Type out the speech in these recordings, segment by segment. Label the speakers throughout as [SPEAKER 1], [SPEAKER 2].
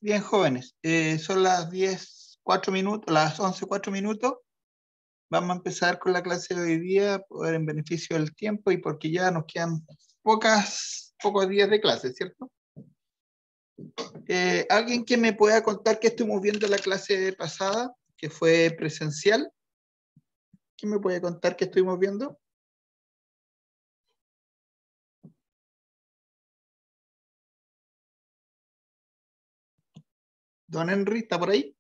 [SPEAKER 1] Bien, jóvenes. Son las 10:04, las 11:04. Vamos a empezar con la clase de hoy día, poder en beneficio del tiempo y porque ya nos quedan pocos días de clase, ¿cierto? ¿Alguien que me pueda contar qué estuvimos viendo en la clase pasada, que fue presencial? ¿Quién me puede contar qué estuvimos viendo? Don Henry, ¿está por ahí?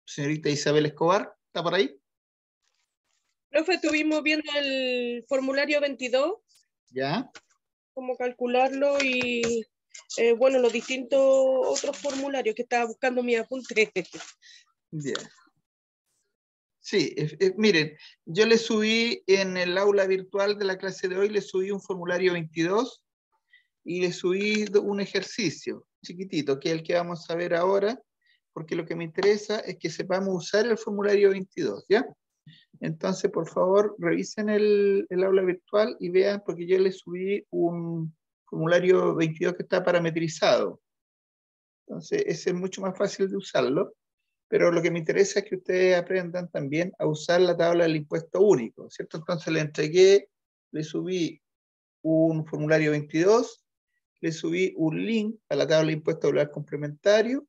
[SPEAKER 1] Señorita Isabel Escobar, ¿está por ahí?
[SPEAKER 2] Profe, estuvimos viendo el formulario 22,
[SPEAKER 1] Ya.
[SPEAKER 2] cómo calcularlo y, bueno, los distintos otros formularios que estaba buscando mi apunte.
[SPEAKER 1] Bien. Sí, miren, yo le subí en el aula virtual de la clase de hoy, le subí un formulario 22 y le subí un ejercicio chiquitito, que es el que vamos a ver ahora, porque lo que me interesa es que sepamos usar el formulario 22, ¿ya? Entonces, por favor, revisen el aula virtual y vean, porque yo le subí un formulario 22 que está parametrizado. Entonces, ese es mucho más fácil de usarlo. Pero lo que me interesa es que ustedes aprendan también a usar la tabla del impuesto único, ¿cierto? Entonces le subí un formulario 22, le subí un link a la tabla de impuesto ocular complementario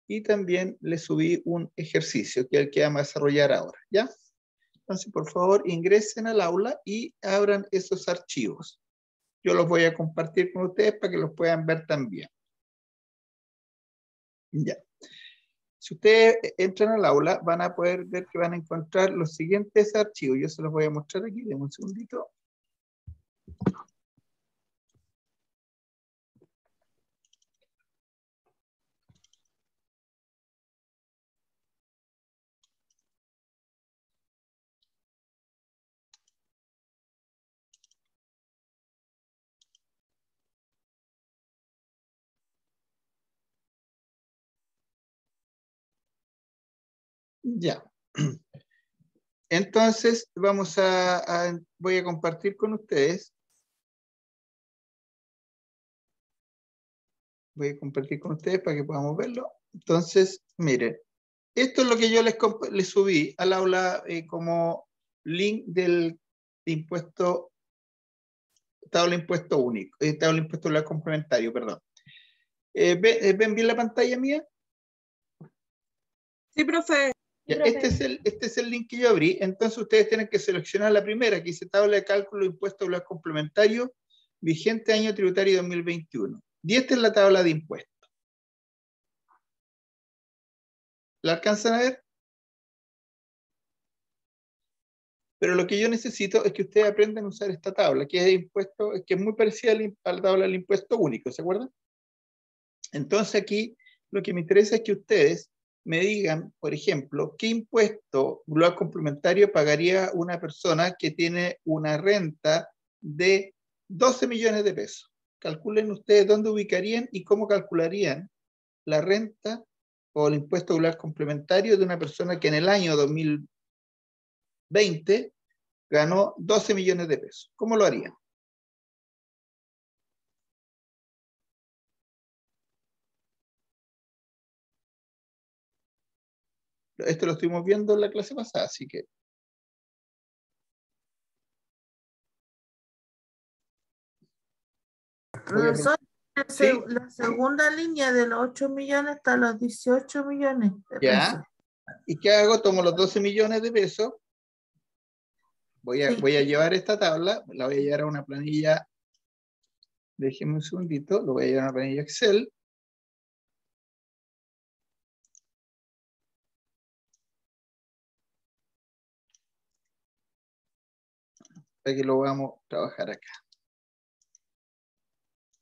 [SPEAKER 1] y también le subí un ejercicio, que es el que vamos a desarrollar ahora, ¿ya? Entonces, por favor, ingresen al aula y abran esos archivos. Yo los voy a compartir con ustedes para que los puedan ver también. Ya. Si ustedes entran al aula, van a poder ver que van a encontrar los siguientes archivos. Yo se los voy a mostrar aquí, denme un segundito. Ya. Entonces, voy a compartir con ustedes. Voy a compartir con ustedes para que podamos verlo. Entonces, miren, esto es lo que yo les subí al aula como link del impuesto, tabla de impuesto único, tabla de impuesto ocular complementario, perdón. ¿Ven bien la pantalla mía?
[SPEAKER 2] Sí, profe.
[SPEAKER 1] Ya, este es el link que yo abrí. Entonces ustedes tienen que seleccionar la primera, que dice tabla de cálculo de impuesto ocular complementario, vigente año tributario 2021. Y esta es la tabla de impuestos. ¿La alcanzan a ver? Pero lo que yo necesito es que ustedes aprendan a usar esta tabla, que es de impuesto, que es muy parecida a la tabla del impuesto único, ¿se acuerdan? Entonces aquí lo que me interesa es que ustedes me digan, por ejemplo, qué impuesto global complementario pagaría una persona que tiene una renta de 12 millones de pesos. Calculen ustedes dónde ubicarían y cómo calcularían la renta o el impuesto global complementario de una persona que en el año 2020 ganó 12 millones de pesos. ¿Cómo lo harían? Esto lo estuvimos viendo en la clase pasada, así que...
[SPEAKER 3] ¿Sí? La segunda línea de los 8 millones hasta los 18 millones de pesos.
[SPEAKER 1] ¿Y qué hago? Tomo los 12 millones de pesos, voy a llevar esta tabla, la voy a llevar a una planilla, déjenme un segundito, lo voy a llevar a una planilla Excel. Para que lo vamos a trabajar acá.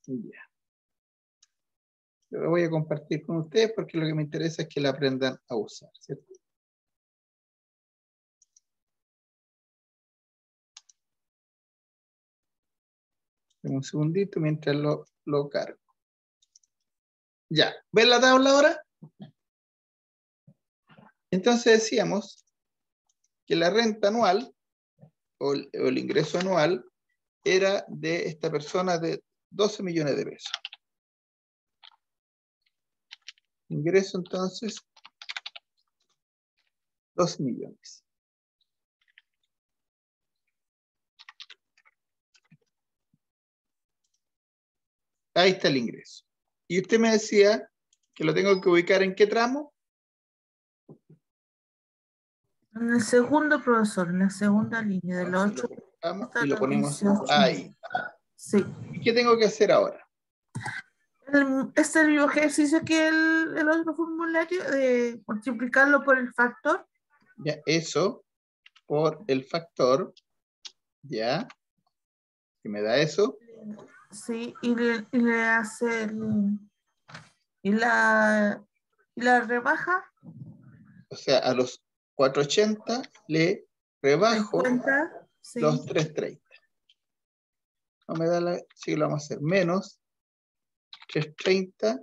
[SPEAKER 1] Ya. Lo voy a compartir con ustedes porque lo que me interesa es que la aprendan a usar, ¿cierto? Un segundito mientras lo cargo. Ya, ¿ven la tabla ahora? Entonces decíamos que la renta anual o el ingreso anual era de esta persona de 12 millones de pesos. Ingreso entonces 2 millones. Ahí está el ingreso. Y usted me decía que lo tengo que ubicar ¿en qué tramo?
[SPEAKER 3] En el segundo, profesor, en la segunda línea de los 8
[SPEAKER 1] Y lo ponemos
[SPEAKER 3] 18.
[SPEAKER 1] ahí.
[SPEAKER 3] Sí.
[SPEAKER 1] ¿Y qué tengo que hacer ahora?
[SPEAKER 3] Es el mismo ejercicio que el otro formulario de multiplicarlo por el factor.
[SPEAKER 1] Ya, eso por el factor, ya, que me da eso.
[SPEAKER 3] Sí, y le hace y la rebaja.
[SPEAKER 1] O sea, a los 480 le rebajo
[SPEAKER 3] 50, sí.
[SPEAKER 1] los 330. No me da la, sí lo vamos a hacer, menos 330,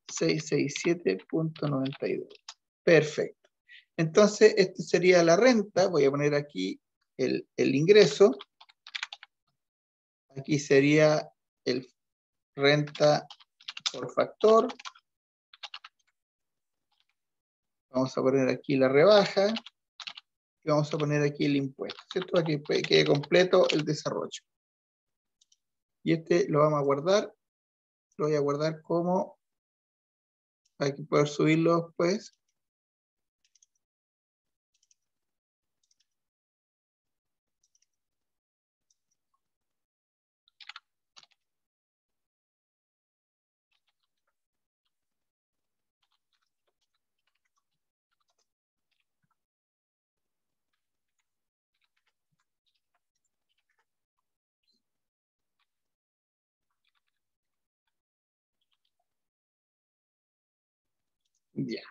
[SPEAKER 1] 667.92. Perfecto. Entonces, esto sería la renta. Voy a poner aquí el ingreso. Aquí sería el renta por factor. Vamos a poner aquí la rebaja. Y vamos a poner aquí el impuesto, ¿cierto? Para que quede completo el desarrollo. Y este lo vamos a guardar. Lo voy a guardar como, para que poder subirlo después. Ya.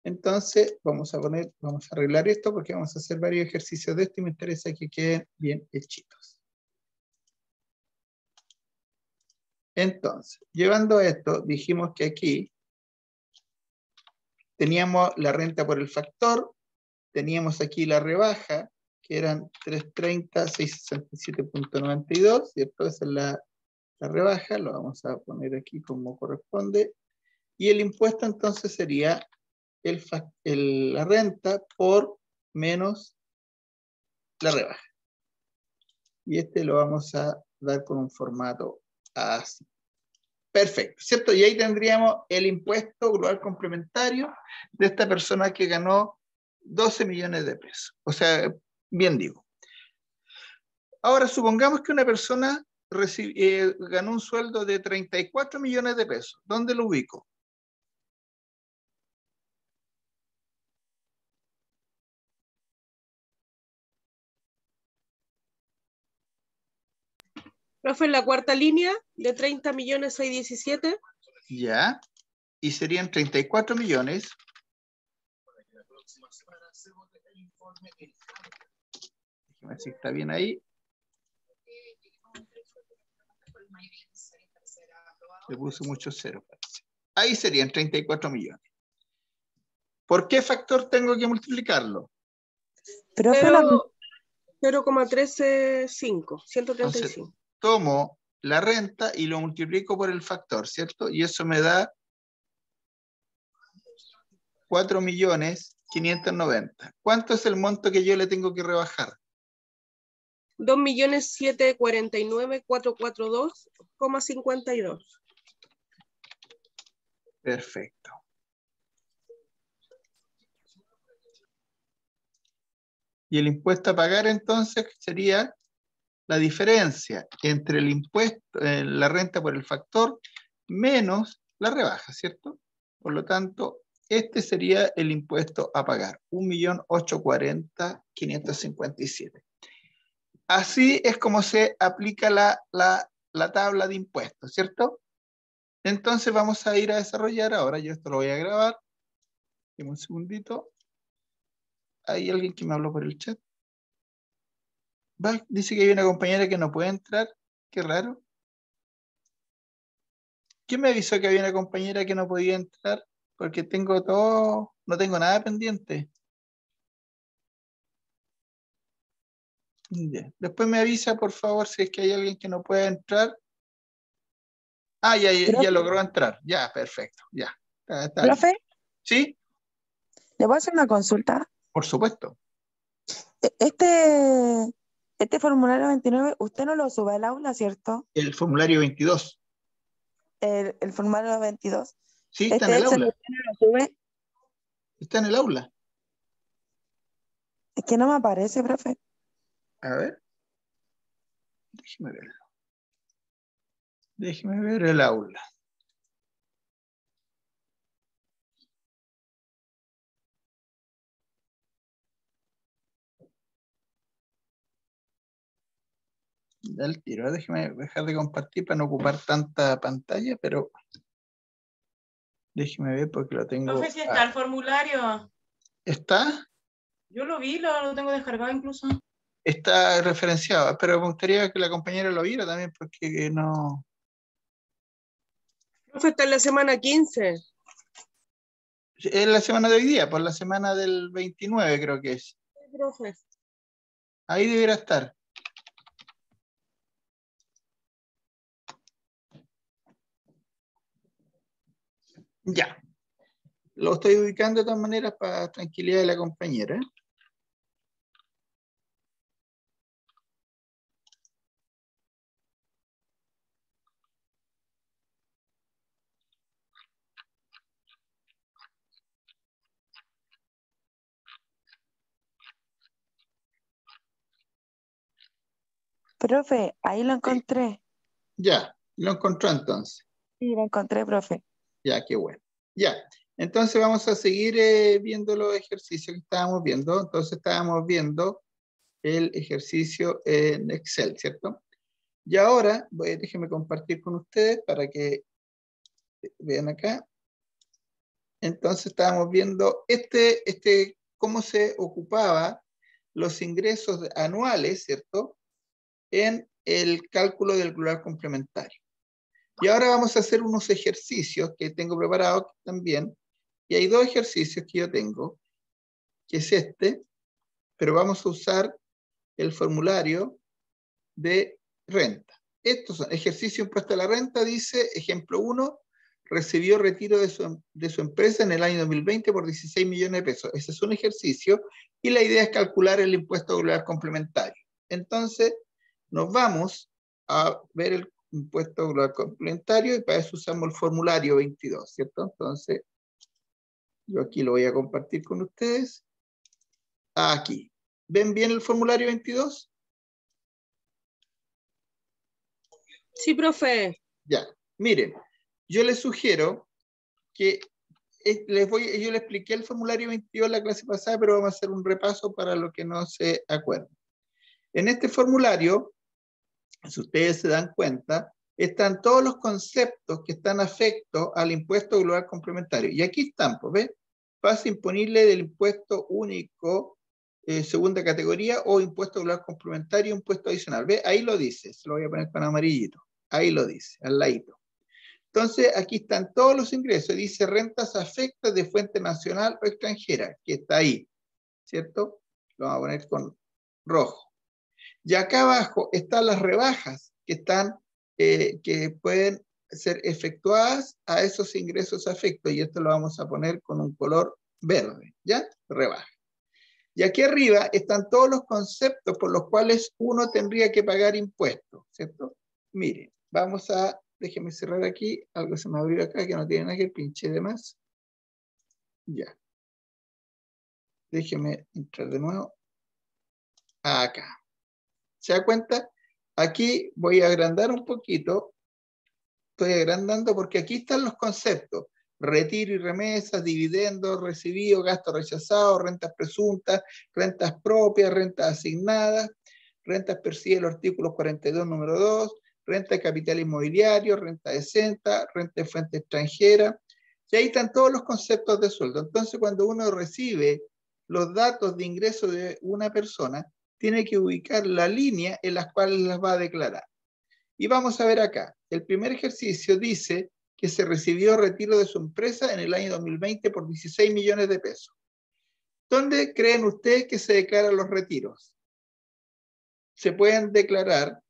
[SPEAKER 1] Entonces, vamos a arreglar esto porque vamos a hacer varios ejercicios de esto y me interesa que queden bien hechitos. Entonces, llevando esto, dijimos que aquí teníamos la renta por el factor, teníamos aquí la rebaja, que eran 330, 667.92, ¿cierto? Esa es la rebaja, lo vamos a poner aquí como corresponde. Y el impuesto entonces sería la renta por menos la rebaja. Y este lo vamos a dar con un formato así. Perfecto, ¿cierto? Y ahí tendríamos el impuesto global complementario de esta persona que ganó 12 millones de pesos. O sea, bien digo. Ahora, supongamos que una persona ganó un sueldo de 34 millones de pesos. ¿Dónde lo ubico?
[SPEAKER 2] Profe, en la cuarta línea de 30.617.000.
[SPEAKER 1] Ya. Y serían 34 millones. Déjame ver si está bien ahí. Le puse mucho cero, parece. Ahí serían 34 millones. ¿Por qué factor tengo que multiplicarlo?
[SPEAKER 2] 0,135, 135.
[SPEAKER 1] Entonces, tomo la renta y lo multiplico por el factor, ¿cierto? Y eso me da 4.590.000. ¿Cuánto es el monto que yo le tengo que rebajar?
[SPEAKER 2] 2.749.442,52.
[SPEAKER 1] Perfecto. Y el impuesto a pagar entonces sería la diferencia entre el impuesto, la renta por el factor, menos la rebaja, ¿cierto? Por lo tanto, este sería el impuesto a pagar, 1.840.557. Así es como se aplica la tabla de impuestos, ¿cierto? Entonces vamos a ir a desarrollar ahora, yo esto lo voy a grabar. Dime un segundito. ¿Hay alguien que me habló por el chat? Dice que hay una compañera que no puede entrar. Qué raro. ¿Quién me avisó que había una compañera que no podía entrar porque tengo todo, no tengo nada pendiente. Ya. Después me avisa, por favor, si es que hay alguien que no pueda entrar. Ah, ya logró entrar. Ya, perfecto. Ya. Está bien.
[SPEAKER 4] Profe,
[SPEAKER 1] ¿Sí?
[SPEAKER 4] ¿le voy a hacer una consulta?
[SPEAKER 1] Por supuesto.
[SPEAKER 4] Este formulario 29, usted no lo sube al aula, ¿cierto?
[SPEAKER 1] El formulario 22.
[SPEAKER 4] El formulario 22.
[SPEAKER 1] Sí, está en el
[SPEAKER 4] Excel,
[SPEAKER 1] aula.
[SPEAKER 4] ¿usted no lo sube?
[SPEAKER 1] Está en el aula.
[SPEAKER 4] Es que no me aparece, profe.
[SPEAKER 1] A ver. Déjeme verlo. Déjeme ver el aula. Da el tiro. Déjeme dejar de compartir para no ocupar tanta pantalla, pero déjeme ver porque lo tengo.
[SPEAKER 5] Profe, si está el formulario.
[SPEAKER 1] ¿Está?
[SPEAKER 5] Yo lo vi, lo tengo descargado incluso.
[SPEAKER 1] Está referenciado, pero me gustaría que la compañera lo viera también porque no.
[SPEAKER 2] Profe, está en la semana 15.
[SPEAKER 1] Es la semana de hoy día, por la semana del 29 creo que es.
[SPEAKER 2] Sí, profe.
[SPEAKER 1] Ahí debería estar. Ya. Lo estoy ubicando de todas maneras para tranquilidad de la compañera.
[SPEAKER 4] Profe, ahí lo encontré.
[SPEAKER 1] Ya, lo encontró entonces.
[SPEAKER 4] Sí, lo encontré, profe.
[SPEAKER 1] Ya, qué bueno. Ya, entonces vamos a seguir viendo los ejercicios que estábamos viendo. Entonces estábamos viendo el ejercicio en Excel, ¿cierto? Y ahora, déjenme compartir con ustedes para que vean acá. Entonces estábamos viendo cómo se ocupaba los ingresos anuales, ¿cierto? En el cálculo del global complementario. Y ahora vamos a hacer unos ejercicios que tengo preparados también. Y hay dos ejercicios que yo tengo, que es este, pero vamos a usar el formulario de renta. Estos son ejercicio impuesto a la renta, dice, ejemplo 1, recibió retiro de su empresa en el año 2020 por 16 millones de pesos. Ese es un ejercicio y la idea es calcular el impuesto global complementario. Entonces, nos vamos a ver el impuesto global complementario y para eso usamos el formulario 22, ¿cierto? Entonces, yo aquí lo voy a compartir con ustedes. Aquí. ¿Ven bien el formulario 22?
[SPEAKER 2] Sí, profe.
[SPEAKER 1] Ya. Miren, yo les sugiero que yo les expliqué el formulario 22 en la clase pasada, pero vamos a hacer un repaso para los que no se acuerdan. En este formulario, si ustedes se dan cuenta, están todos los conceptos que están afectos al impuesto global complementario. Y aquí están, pues, ¿ves? Base imponible del impuesto único, segunda categoría, o impuesto global complementario, impuesto adicional. ¿Ves? Ahí lo dice, se lo voy a poner con amarillito. Ahí lo dice, al ladito. Entonces, aquí están todos los ingresos. Dice rentas afectas de fuente nacional o extranjera, que está ahí, ¿cierto? Lo vamos a poner con rojo. Y acá abajo están las rebajas que están, que pueden ser efectuadas a esos ingresos afectos. Y esto lo vamos a poner con un color verde, ¿ya? Rebaja. Y aquí arriba están todos los conceptos por los cuales uno tendría que pagar impuestos, ¿cierto? Miren, vamos a, déjenme cerrar aquí, algo se me abrió acá que no tiene nada que pinche de más. Ya. Déjenme entrar de nuevo. Acá. ¿Se da cuenta? Aquí voy a agrandar un poquito. Estoy agrandando porque aquí están los conceptos. Retiro y remesas, dividendos, recibidos, gastos rechazados, rentas presuntas, rentas propias, rentas asignadas, rentas percibidas en los artículos 42, número 2, renta de capital inmobiliario, renta de exenta, renta de fuente extranjera. Y ahí están todos los conceptos de sueldo. Entonces, cuando uno recibe los datos de ingreso de una persona, tiene que ubicar la línea en las cuales las va a declarar. Y vamos a ver acá. El primer ejercicio dice que se recibió retiro de su empresa en el año 2020 por 16 millones de pesos. ¿Dónde creen ustedes que se declaran los retiros? Se pueden declarar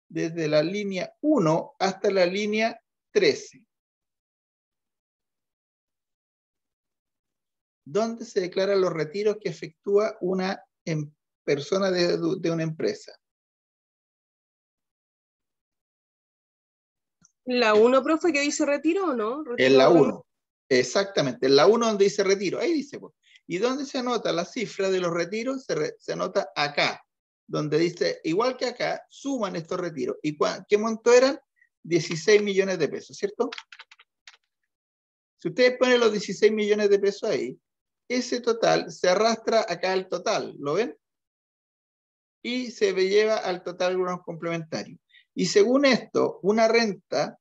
[SPEAKER 1] desde la línea 1 hasta la línea 13. ¿Dónde se declaran los retiros que efectúa una persona de una empresa?
[SPEAKER 2] ¿La 1, profe, que dice retiro o no? ¿Retiro
[SPEAKER 1] En la
[SPEAKER 2] de
[SPEAKER 1] 1, exactamente, en la 1 donde dice retiro, ahí dice. Pues. ¿Y dónde se anota la cifra de los retiros? Se anota acá, donde dice, igual que acá, suman estos retiros. ¿Y qué monto eran? 16 millones de pesos, ¿cierto? Si ustedes ponen los 16 millones de pesos ahí, ese total se arrastra acá al total, ¿lo ven? Y se lleva al total complementario. Y según esto, una renta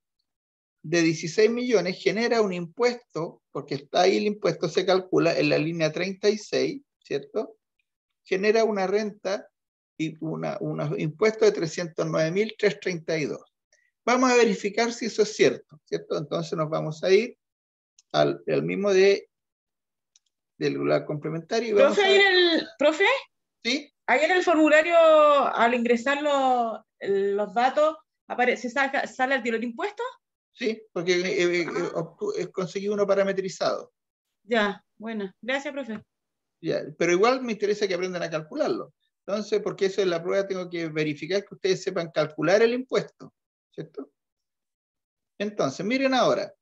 [SPEAKER 1] de 16 millones genera un impuesto, porque está ahí el impuesto, se calcula en la línea 36, ¿cierto? Genera una renta y un impuesto de 309.332. Vamos a verificar si eso es cierto, ¿cierto? Entonces nos vamos a ir al mismo del complementario. Y vamos
[SPEAKER 5] Profe,
[SPEAKER 1] ¿sí?
[SPEAKER 5] ahí en el formulario, al ingresar los datos, ¿sale el tiro de impuestos?
[SPEAKER 1] Sí, porque conseguí uno parametrizado.
[SPEAKER 5] Ya, bueno. Gracias, profe.
[SPEAKER 1] Ya, pero igual me interesa que aprendan a calcularlo. Entonces, porque eso en la prueba tengo que verificar que ustedes sepan calcular el impuesto, ¿cierto? Entonces, miren ahora.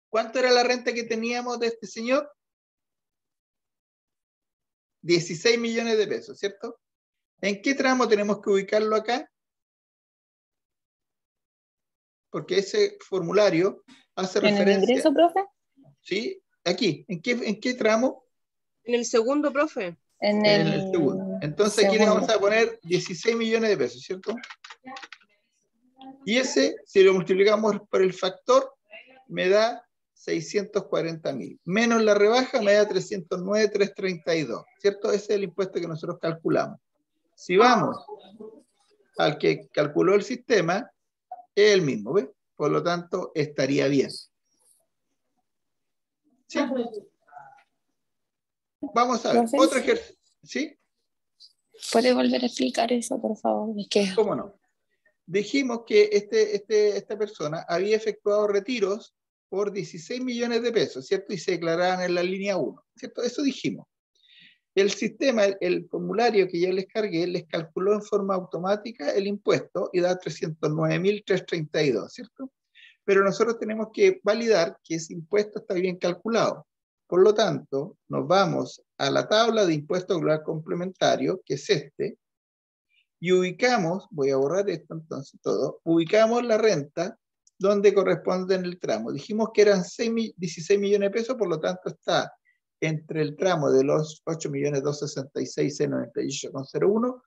[SPEAKER 1] ¿Cuánto era la renta que teníamos de este señor? 16 millones de pesos, ¿cierto? ¿En qué tramo tenemos que ubicarlo acá? Porque ese formulario hace referencia...
[SPEAKER 6] ¿En el ingreso, profe?
[SPEAKER 1] Sí, aquí. ¿En qué tramo?
[SPEAKER 2] En el segundo, profe.
[SPEAKER 6] En
[SPEAKER 1] el segundo. Entonces aquí le vamos a poner 16 millones de pesos, ¿cierto? Y ese, si lo multiplicamos por el factor, me da 640.000. Menos la rebaja me da 309.332, ¿cierto? Ese es el impuesto que nosotros calculamos. Si vamos al que calculó el sistema, es el mismo, ¿ves? Por lo tanto, estaría bien. ¿Sí? Vamos a ver. Otro ejercicio. ¿Sí?
[SPEAKER 6] ¿Puede volver a explicar eso, por favor? Es que...
[SPEAKER 1] ¿Cómo no? Dijimos que esta persona había efectuado retiros por 16 millones de pesos, ¿cierto? Y se declaraban en la línea 1, ¿cierto? Eso dijimos. El sistema, el formulario que ya les cargué, les calculó en forma automática el impuesto y da 309.332, ¿cierto? Pero nosotros tenemos que validar que ese impuesto está bien calculado. Por lo tanto, nos vamos a la tabla de impuesto global complementario, que es este, y ubicamos, voy a borrar esto entonces todo, ubicamos la renta donde corresponde en el tramo. Dijimos que eran 16 millones de pesos, por lo tanto está entre el tramo de los 8.266.698,01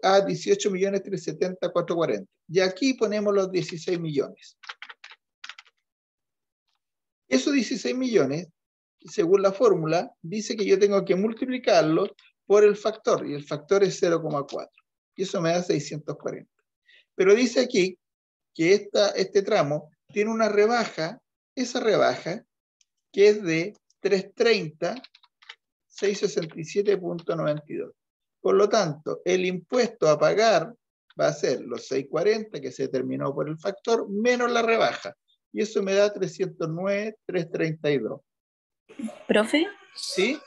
[SPEAKER 1] a 18.370.440. Y aquí ponemos los 16 millones. Esos 16 millones, según la fórmula, dice que yo tengo que multiplicarlos por el factor, y el factor es 0,4. Y eso me da 640. Pero dice aquí que este tramo tiene una rebaja, esa rebaja, que es de 330, 667.92. Por lo tanto, el impuesto a pagar va a ser los 640 que se determinó por el factor, menos la rebaja. Y eso me da 309.332.
[SPEAKER 6] ¿Profe?
[SPEAKER 1] ¿Sí?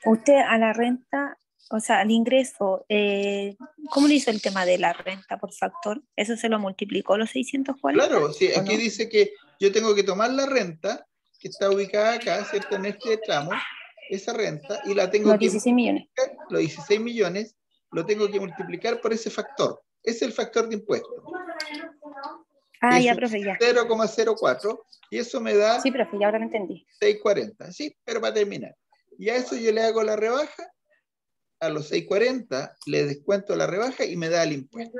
[SPEAKER 6] Usted a la renta, o sea, al ingreso, ¿cómo le hizo el tema de la renta por factor? ¿Eso se lo multiplicó los 640?
[SPEAKER 1] Claro, sí, aquí
[SPEAKER 6] no?
[SPEAKER 1] dice que yo tengo que tomar la renta que está ubicada acá, ¿cierto? En este tramo, esa renta, y la tengo
[SPEAKER 6] Los
[SPEAKER 1] que
[SPEAKER 6] 16 millones.
[SPEAKER 1] los 16 millones, lo tengo que multiplicar por ese factor. Ese es el factor de impuesto.
[SPEAKER 6] Ah,
[SPEAKER 1] es
[SPEAKER 6] ya, profe, ya.
[SPEAKER 1] 0,04, y eso me da
[SPEAKER 6] Sí, profe, ya ahora lo entendí.
[SPEAKER 1] 640, ¿sí? Pero para terminar. Y a eso yo le hago la rebaja, a los 640 le descuento la rebaja y me da el impuesto.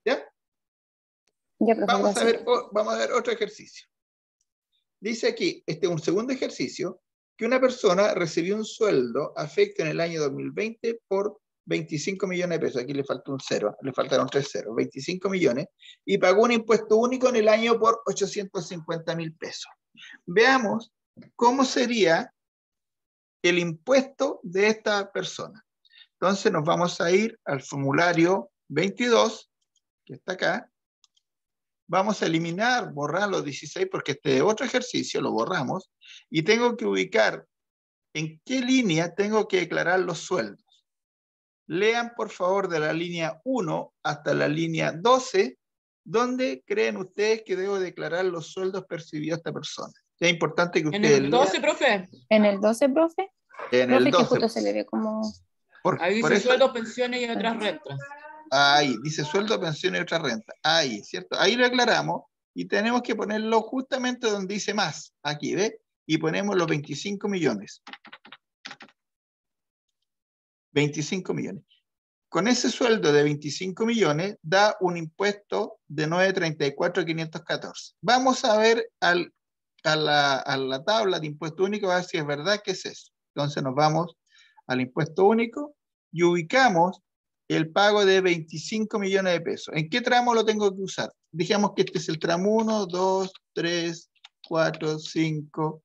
[SPEAKER 1] ¿Ya?
[SPEAKER 6] Ya, profe,
[SPEAKER 1] Vamos a
[SPEAKER 6] gracias.
[SPEAKER 1] ver otro ejercicio. Dice aquí, un segundo ejercicio, que una persona recibió un sueldo afecto en el año 2020 por 25 millones de pesos. Aquí le falta un cero, le faltaron 3 ceros, 25 millones, y pagó un impuesto único en el año por 850.000 pesos. Veamos cómo sería el impuesto de esta persona. Entonces nos vamos a ir al formulario 22, que está acá. Vamos a eliminar, borrar los 16, porque este otro ejercicio lo borramos, y tengo que ubicar en qué línea tengo que declarar los sueldos. Lean, por favor, de la línea 1 hasta la línea 12, ¿dónde creen ustedes que debo declarar los sueldos percibidos a esta persona? Es importante que ustedes
[SPEAKER 5] En el 12, profe.
[SPEAKER 6] En el 12, profe.
[SPEAKER 1] en
[SPEAKER 6] Profe,
[SPEAKER 1] el
[SPEAKER 6] que
[SPEAKER 1] 12.
[SPEAKER 6] justo se le ve como...
[SPEAKER 5] Ahí
[SPEAKER 1] Por
[SPEAKER 5] dice
[SPEAKER 1] eso,
[SPEAKER 5] sueldos, pensiones y otras rentas.
[SPEAKER 1] ahí, dice sueldo, pensión y otra renta. Ahí, ¿cierto? Ahí lo aclaramos y tenemos que ponerlo justamente donde dice más. Aquí, ¿ve? Y ponemos los 25 millones. 25 millones. Con ese sueldo de 25 millones da un impuesto de 934.514. Vamos a ver a la tabla de impuesto único a ver si es verdad que es eso. Entonces nos vamos al impuesto único y ubicamos el pago de 25 millones de pesos. ¿En qué tramo lo tengo que usar? Dijimos que este es el tramo 1, 2, 3, 4, 5,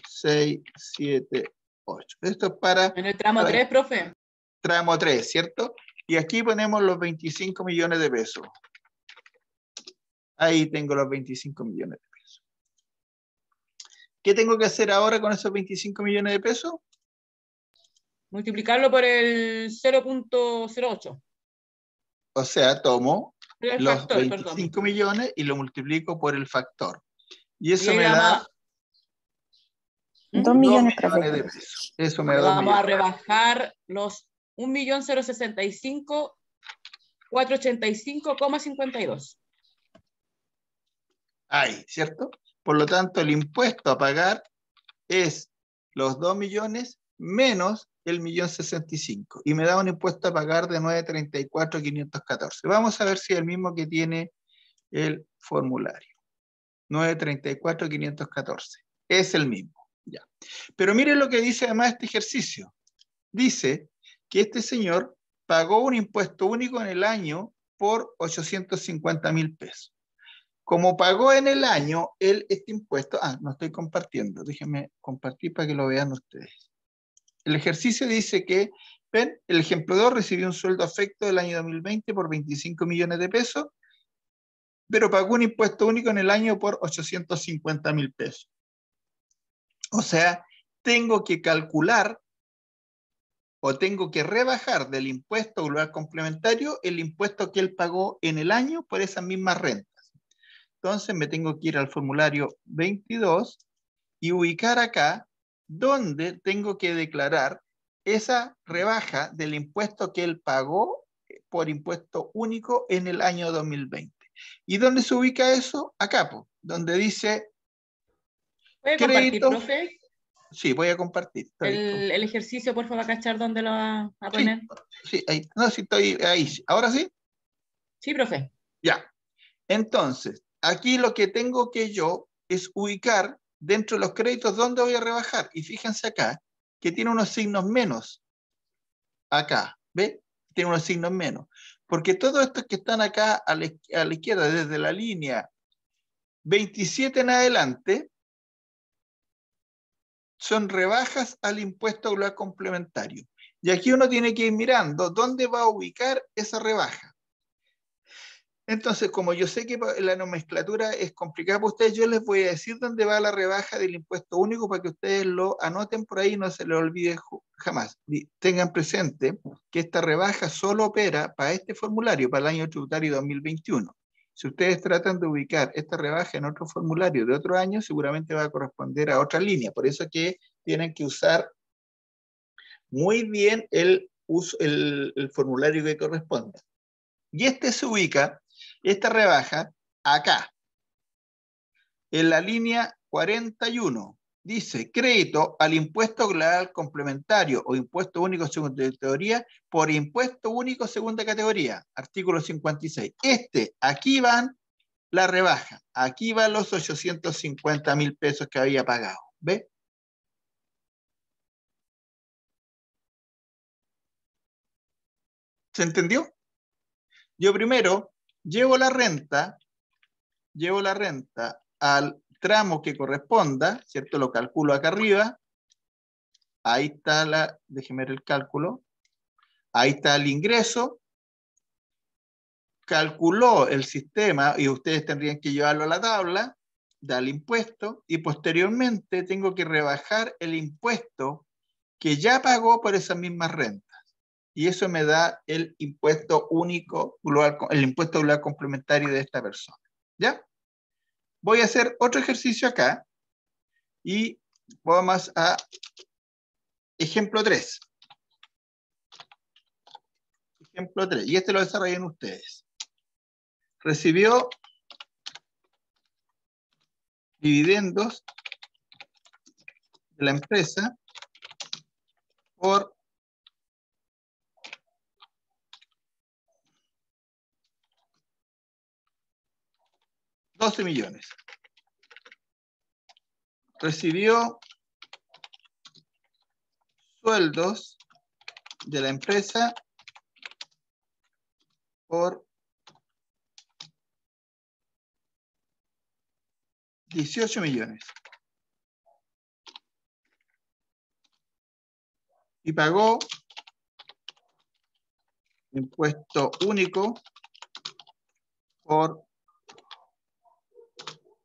[SPEAKER 1] 6, 7, 8. Esto es para...
[SPEAKER 5] En el tramo 3, profe.
[SPEAKER 1] Tramo 3, ¿cierto? Y aquí ponemos los 25 millones de pesos. Ahí tengo los 25 millones de pesos. ¿Qué tengo que hacer ahora con esos 25 millones de pesos?
[SPEAKER 5] Multiplicarlo por el 0.08.
[SPEAKER 1] O sea, tomo
[SPEAKER 5] El
[SPEAKER 1] los
[SPEAKER 5] factor,
[SPEAKER 1] 25
[SPEAKER 5] perdón.
[SPEAKER 1] millones y lo multiplico por el factor. Y eso
[SPEAKER 5] Y
[SPEAKER 1] me da
[SPEAKER 6] 2
[SPEAKER 1] 2
[SPEAKER 6] millones,
[SPEAKER 1] millones de
[SPEAKER 6] profe.
[SPEAKER 1] pesos. Eso me da
[SPEAKER 5] Le
[SPEAKER 1] 2
[SPEAKER 5] vamos a
[SPEAKER 1] millones.
[SPEAKER 5] rebajar los 1.065.485,52.
[SPEAKER 1] Ahí, ¿cierto? Por lo tanto, el impuesto a pagar es los 2 millones menos el 1.065.000. Y me da un impuesto a pagar de 934.514. Vamos a ver si es el mismo que tiene el formulario. 934.514. Es el mismo. Ya. Pero miren lo que dice además este ejercicio. Dice que este señor pagó un impuesto único en el año por 850.000 pesos. Como pagó en el año este impuesto, no estoy compartiendo, déjenme compartir para que lo vean ustedes. El ejercicio dice que, ven, el ejemplo 2 recibió un sueldo afecto del año 2020 por 25 millones de pesos, pero pagó un impuesto único en el año por 850.000 pesos. O sea, tengo que calcular o tengo que rebajar del impuesto global complementario el impuesto que él pagó en el año por esas mismas rentas. Entonces me tengo que ir al formulario 22 y ubicar acá donde tengo que declarar esa rebaja del impuesto que él pagó por impuesto único en el año 2020. ¿Y dónde se ubica eso? Acá, donde dice
[SPEAKER 5] ¿Puede compartir,
[SPEAKER 1] crédito.
[SPEAKER 5] profe?
[SPEAKER 1] Sí, voy a compartir.
[SPEAKER 5] El ejercicio, por favor, a cachar dónde lo va a poner.
[SPEAKER 1] Sí, ahí. No, sí, estoy ahí. ¿Ahora sí?
[SPEAKER 5] Sí, profe.
[SPEAKER 1] Ya. Entonces, aquí lo que tengo que yo es ubicar dentro de los créditos dónde voy a rebajar. Y fíjense acá, que tiene unos signos menos. Acá, ¿ve? Tiene unos signos menos. Porque todos estos que están acá a la izquierda, desde la línea 27 en adelante, son rebajas al impuesto global complementario. Y aquí uno tiene que ir mirando dónde va a ubicar esa rebaja. Entonces, como yo sé que la nomenclatura es complicada para ustedes, yo les voy a decir dónde va la rebaja del impuesto único para que ustedes lo anoten por ahí y no se les olvide jamás. Tengan presente que esta rebaja solo opera para este formulario, para el año tributario 2021. Si ustedes tratan de ubicar esta rebaja en otro formulario de otro año, seguramente va a corresponder a otra línea. Por eso que tienen que usar muy bien el formulario que corresponda. Y este se ubica, esta rebaja, acá, en la línea 41. Dice, crédito al impuesto global complementario o impuesto único segunda categoría por impuesto único segunda categoría, artículo 56. Aquí van la rebaja, aquí van los 850.000 pesos que había pagado. ¿Ve? ¿Se entendió? Yo primero llevo la renta al tramo que corresponda, ¿cierto? Lo calculo acá arriba. Ahí está déjeme ver el cálculo. Ahí está el ingreso. Calculó el sistema y ustedes tendrían que llevarlo a la tabla, dar impuesto y posteriormente tengo que rebajar el impuesto que ya pagó por esas mismas rentas. Y eso me da el impuesto único, el impuesto global complementario de esta persona. ¿Ya? Voy a hacer otro ejercicio acá y vamos a ejemplo 3. Ejemplo 3. Y este lo desarrollan ustedes. Recibió dividendos de la empresa por $12 millones. Recibió sueldos de la empresa por $18 millones. Y pagó impuesto único por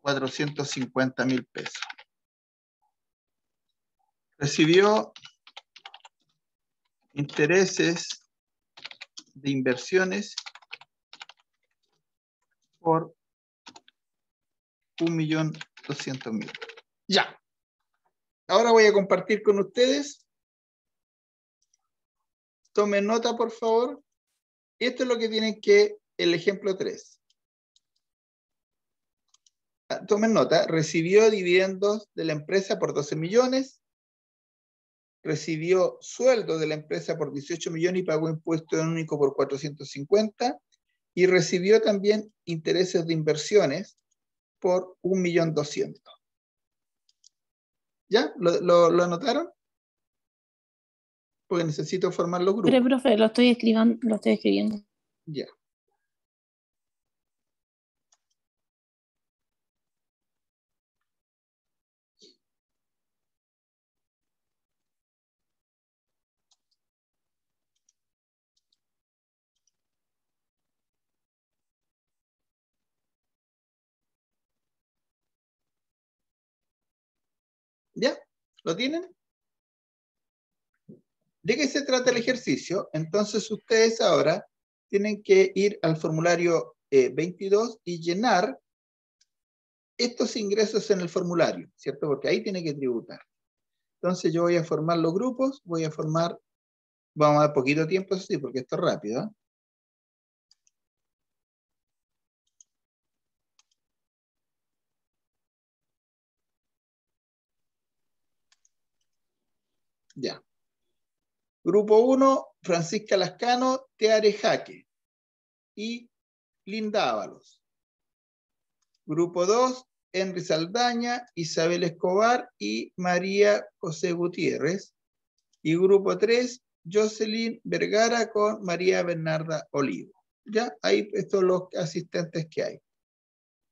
[SPEAKER 1] 450.000 pesos. Recibió intereses de inversiones por 1.200.000. Ya. Ahora voy a compartir con ustedes. Tomen nota, por favor. Esto es lo que tienen que, el ejemplo 3. Tomen nota. Recibió dividendos de la empresa por 12 millones. Recibió sueldo de la empresa por 18 millones y pagó impuesto único por 450. Y recibió también intereses de inversiones por 1.200.000. ¿Ya? ¿Lo anotaron? Porque necesito formar los grupos.
[SPEAKER 6] Pero, profe, lo estoy escribiendo.
[SPEAKER 1] Ya. ¿Ya? ¿Lo tienen? ¿De qué se trata el ejercicio? Entonces ustedes ahora tienen que ir al formulario 22 y llenar estos ingresos en el formulario, ¿cierto? Porque ahí tiene que tributar. Entonces yo voy a formar los grupos, vamos a dar poquito tiempo, eso sí, porque esto es rápido, ¿eh? Ya. Grupo 1, Francisca Lascano, Teare Jaque y Linda Ábalos. Grupo 2, Henry Saldaña, Isabel Escobar y María José Gutiérrez. Y grupo 3, Jocelyn Vergara con María Bernarda Olivo. Ya, ahí estos los asistentes que hay.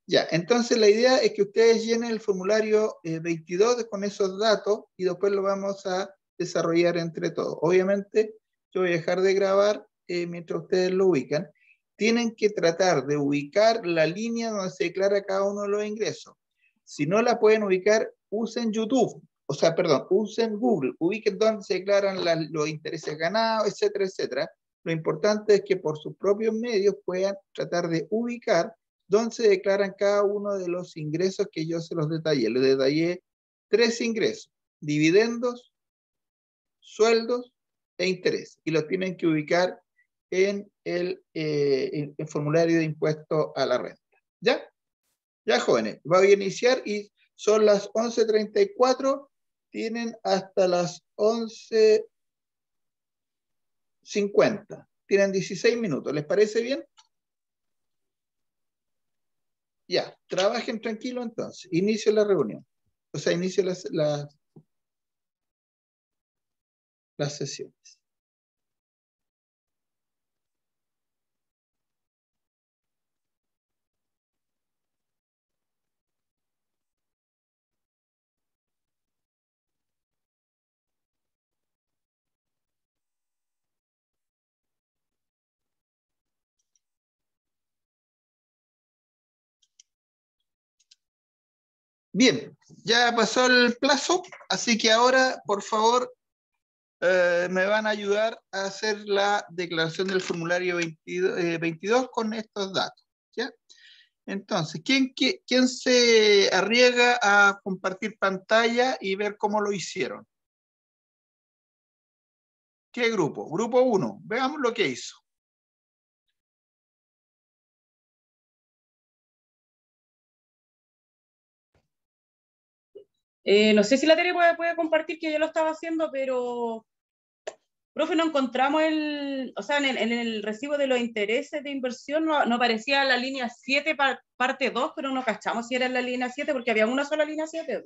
[SPEAKER 1] Ya, entonces la idea es que ustedes llenen el formulario 22 con esos datos y después lo vamos a desarrollar entre todos. Obviamente, yo voy a dejar de grabar mientras ustedes lo ubican. Tienen que tratar de ubicar la línea donde se declara cada uno de los ingresos. Si no la pueden ubicar, usen YouTube. O sea, perdón, usen Google. Ubiquen dónde se declaran los intereses ganados, etcétera, etcétera. Lo importante es que por sus propios medios puedan tratar de ubicar dónde se declaran cada uno de los ingresos que yo se los detallé. Les detallé 3 ingresos: dividendos, sueldos e interés. Y los tienen que ubicar en el formulario de impuesto a la renta. ¿Ya? Ya, jóvenes. Voy a iniciar y son las 11:34. Tienen hasta las 11:50. Tienen 16 minutos. ¿Les parece bien? Ya, trabajen tranquilo entonces. Inicio la reunión. O sea, inicio las sesiones. Bien, ya pasó el plazo, así que ahora, por favor, me van a ayudar a hacer la declaración del formulario 22 con estos datos. ¿Ya? Entonces, ¿quién se arriesga a compartir pantalla y ver cómo lo hicieron? ¿Qué grupo? Grupo 1. Veamos lo que hizo.
[SPEAKER 5] No sé si la Tere puede compartir que yo lo estaba haciendo, pero, profe, no encontramos o sea, en el recibo de los intereses de inversión no aparecía la línea 7 parte 2, pero no cachamos si era en la línea 7 porque había una sola línea 7.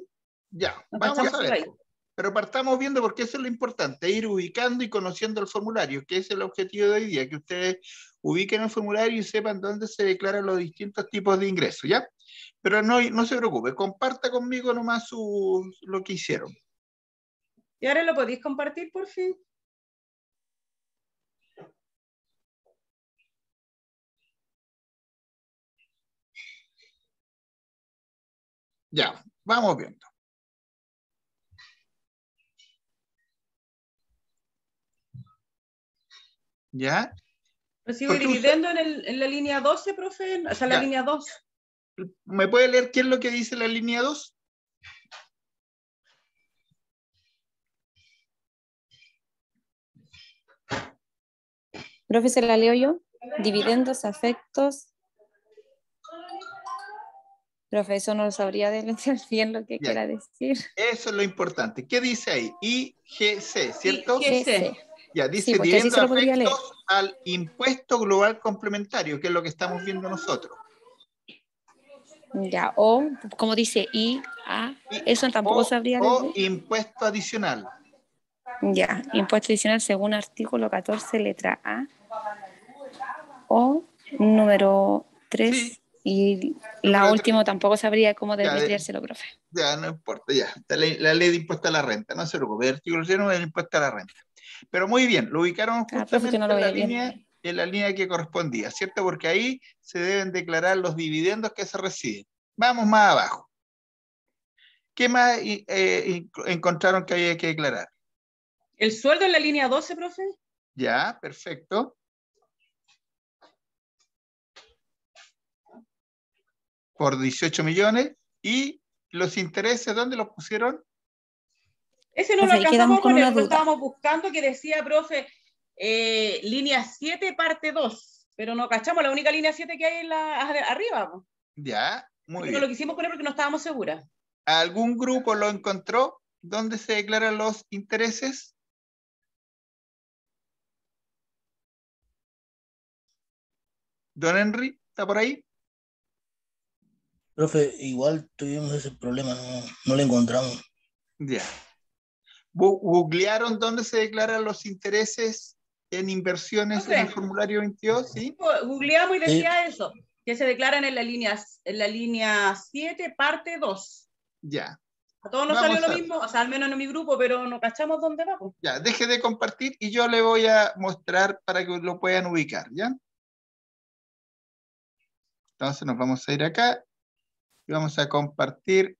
[SPEAKER 1] Ya,
[SPEAKER 5] No
[SPEAKER 1] vamos
[SPEAKER 5] cachamos
[SPEAKER 1] a
[SPEAKER 5] si
[SPEAKER 1] ver.
[SPEAKER 5] iba ahí.
[SPEAKER 1] Pero partamos viendo, porque eso es lo importante, ir ubicando y conociendo el formulario, que es el objetivo de hoy día, que ustedes ubiquen el formulario y sepan dónde se declaran los distintos tipos de ingresos, ¿ya? Pero no se preocupe, comparta conmigo nomás lo que hicieron.
[SPEAKER 5] ¿Y ahora lo podéis compartir, por fin?
[SPEAKER 1] Ya, vamos viendo. ¿Ya?
[SPEAKER 5] Recibo y
[SPEAKER 1] Porque
[SPEAKER 5] dividendo en la línea 12, profe, o sea, la
[SPEAKER 1] Ya.
[SPEAKER 5] línea 2.
[SPEAKER 1] ¿Me puede leer qué es lo que dice la línea 2?
[SPEAKER 7] Profe, ¿se la leo yo? Dividendos, afectos. Profe, eso no lo sabría deletrear bien lo que
[SPEAKER 1] Ya.
[SPEAKER 7] quiera decir.
[SPEAKER 1] Eso es lo importante. ¿Qué dice ahí? IGC, ¿cierto?
[SPEAKER 5] IGC.
[SPEAKER 1] Ya, dice
[SPEAKER 7] Sí, porque así
[SPEAKER 1] dividendo
[SPEAKER 7] se lo podría leer.
[SPEAKER 1] afectos al impuesto global complementario, que es lo que estamos viendo nosotros.
[SPEAKER 7] Ya, o como dice I, A, eso tampoco sabría leer.
[SPEAKER 1] O impuesto adicional.
[SPEAKER 7] Ya, impuesto adicional según artículo 14, letra A. O número 3.
[SPEAKER 1] Sí.
[SPEAKER 7] Y
[SPEAKER 1] Número
[SPEAKER 7] la última tampoco sabría cómo
[SPEAKER 1] Ya,
[SPEAKER 7] deletreárselo, profe.
[SPEAKER 1] Ya, no importa, ya. La ley de impuesto a la renta, no se preocupe. El artículo 1 es el impuesto a la renta. Pero muy bien, lo ubicaron
[SPEAKER 7] Profe,
[SPEAKER 1] justamente
[SPEAKER 7] que no lo
[SPEAKER 1] en, la
[SPEAKER 7] veía
[SPEAKER 1] línea,
[SPEAKER 7] bien.
[SPEAKER 1] en la línea que correspondía, ¿cierto? Porque ahí se deben declarar los dividendos que se reciben. Vamos más abajo. ¿Qué más encontraron que había que declarar?
[SPEAKER 5] ¿El sueldo en la línea 12, profe?
[SPEAKER 1] Ya, perfecto. Por 18 millones. ¿Y los intereses dónde los pusieron?
[SPEAKER 5] Ese no
[SPEAKER 7] Profe,
[SPEAKER 5] lo
[SPEAKER 7] ahí quedamos
[SPEAKER 5] alcanzamos a
[SPEAKER 7] con
[SPEAKER 5] poner,
[SPEAKER 7] una
[SPEAKER 5] lo
[SPEAKER 7] duda.
[SPEAKER 5] estábamos buscando que decía, profe, línea 7, parte 2. Pero no cachamos la única línea 7 que hay arriba. Po.
[SPEAKER 1] Ya, muy
[SPEAKER 5] Pero no
[SPEAKER 1] bien.
[SPEAKER 5] lo quisimos poner porque no estábamos seguras.
[SPEAKER 1] ¿Algún grupo lo encontró? ¿Dónde se declaran los intereses? Don Henry, ¿está por ahí?
[SPEAKER 8] Profe, igual tuvimos ese problema, no lo encontramos.
[SPEAKER 1] Ya. ¿Googlearon dónde se declaran los intereses en inversiones en el formulario 22? ¿Sí?
[SPEAKER 5] Googleamos y decía eso, que se declaran en la línea 7, parte 2.
[SPEAKER 1] Ya.
[SPEAKER 5] A todos nos salió lo mismo, o sea, al menos en mi grupo, pero no cachamos dónde va. Pues.
[SPEAKER 1] Ya, deje de compartir y yo le voy a mostrar para que lo puedan ubicar, ¿ya? Entonces nos vamos a ir acá y vamos a compartir.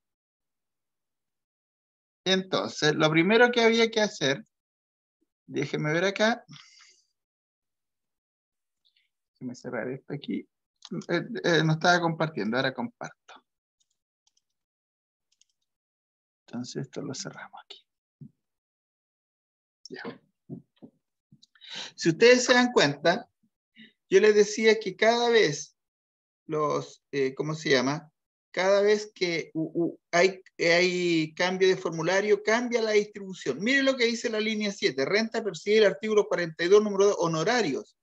[SPEAKER 1] Entonces, lo primero que había que hacer, déjenme ver acá. Déjenme cerrar esto aquí. No estaba compartiendo, ahora comparto. Entonces esto lo cerramos aquí. Ya. Si ustedes se dan cuenta, yo les decía que cada vez ¿cómo se llama? Cada vez que hay cambio de formulario, cambia la distribución. Miren lo que dice la línea 7, renta percibe el artículo 42, número 2, honorarios.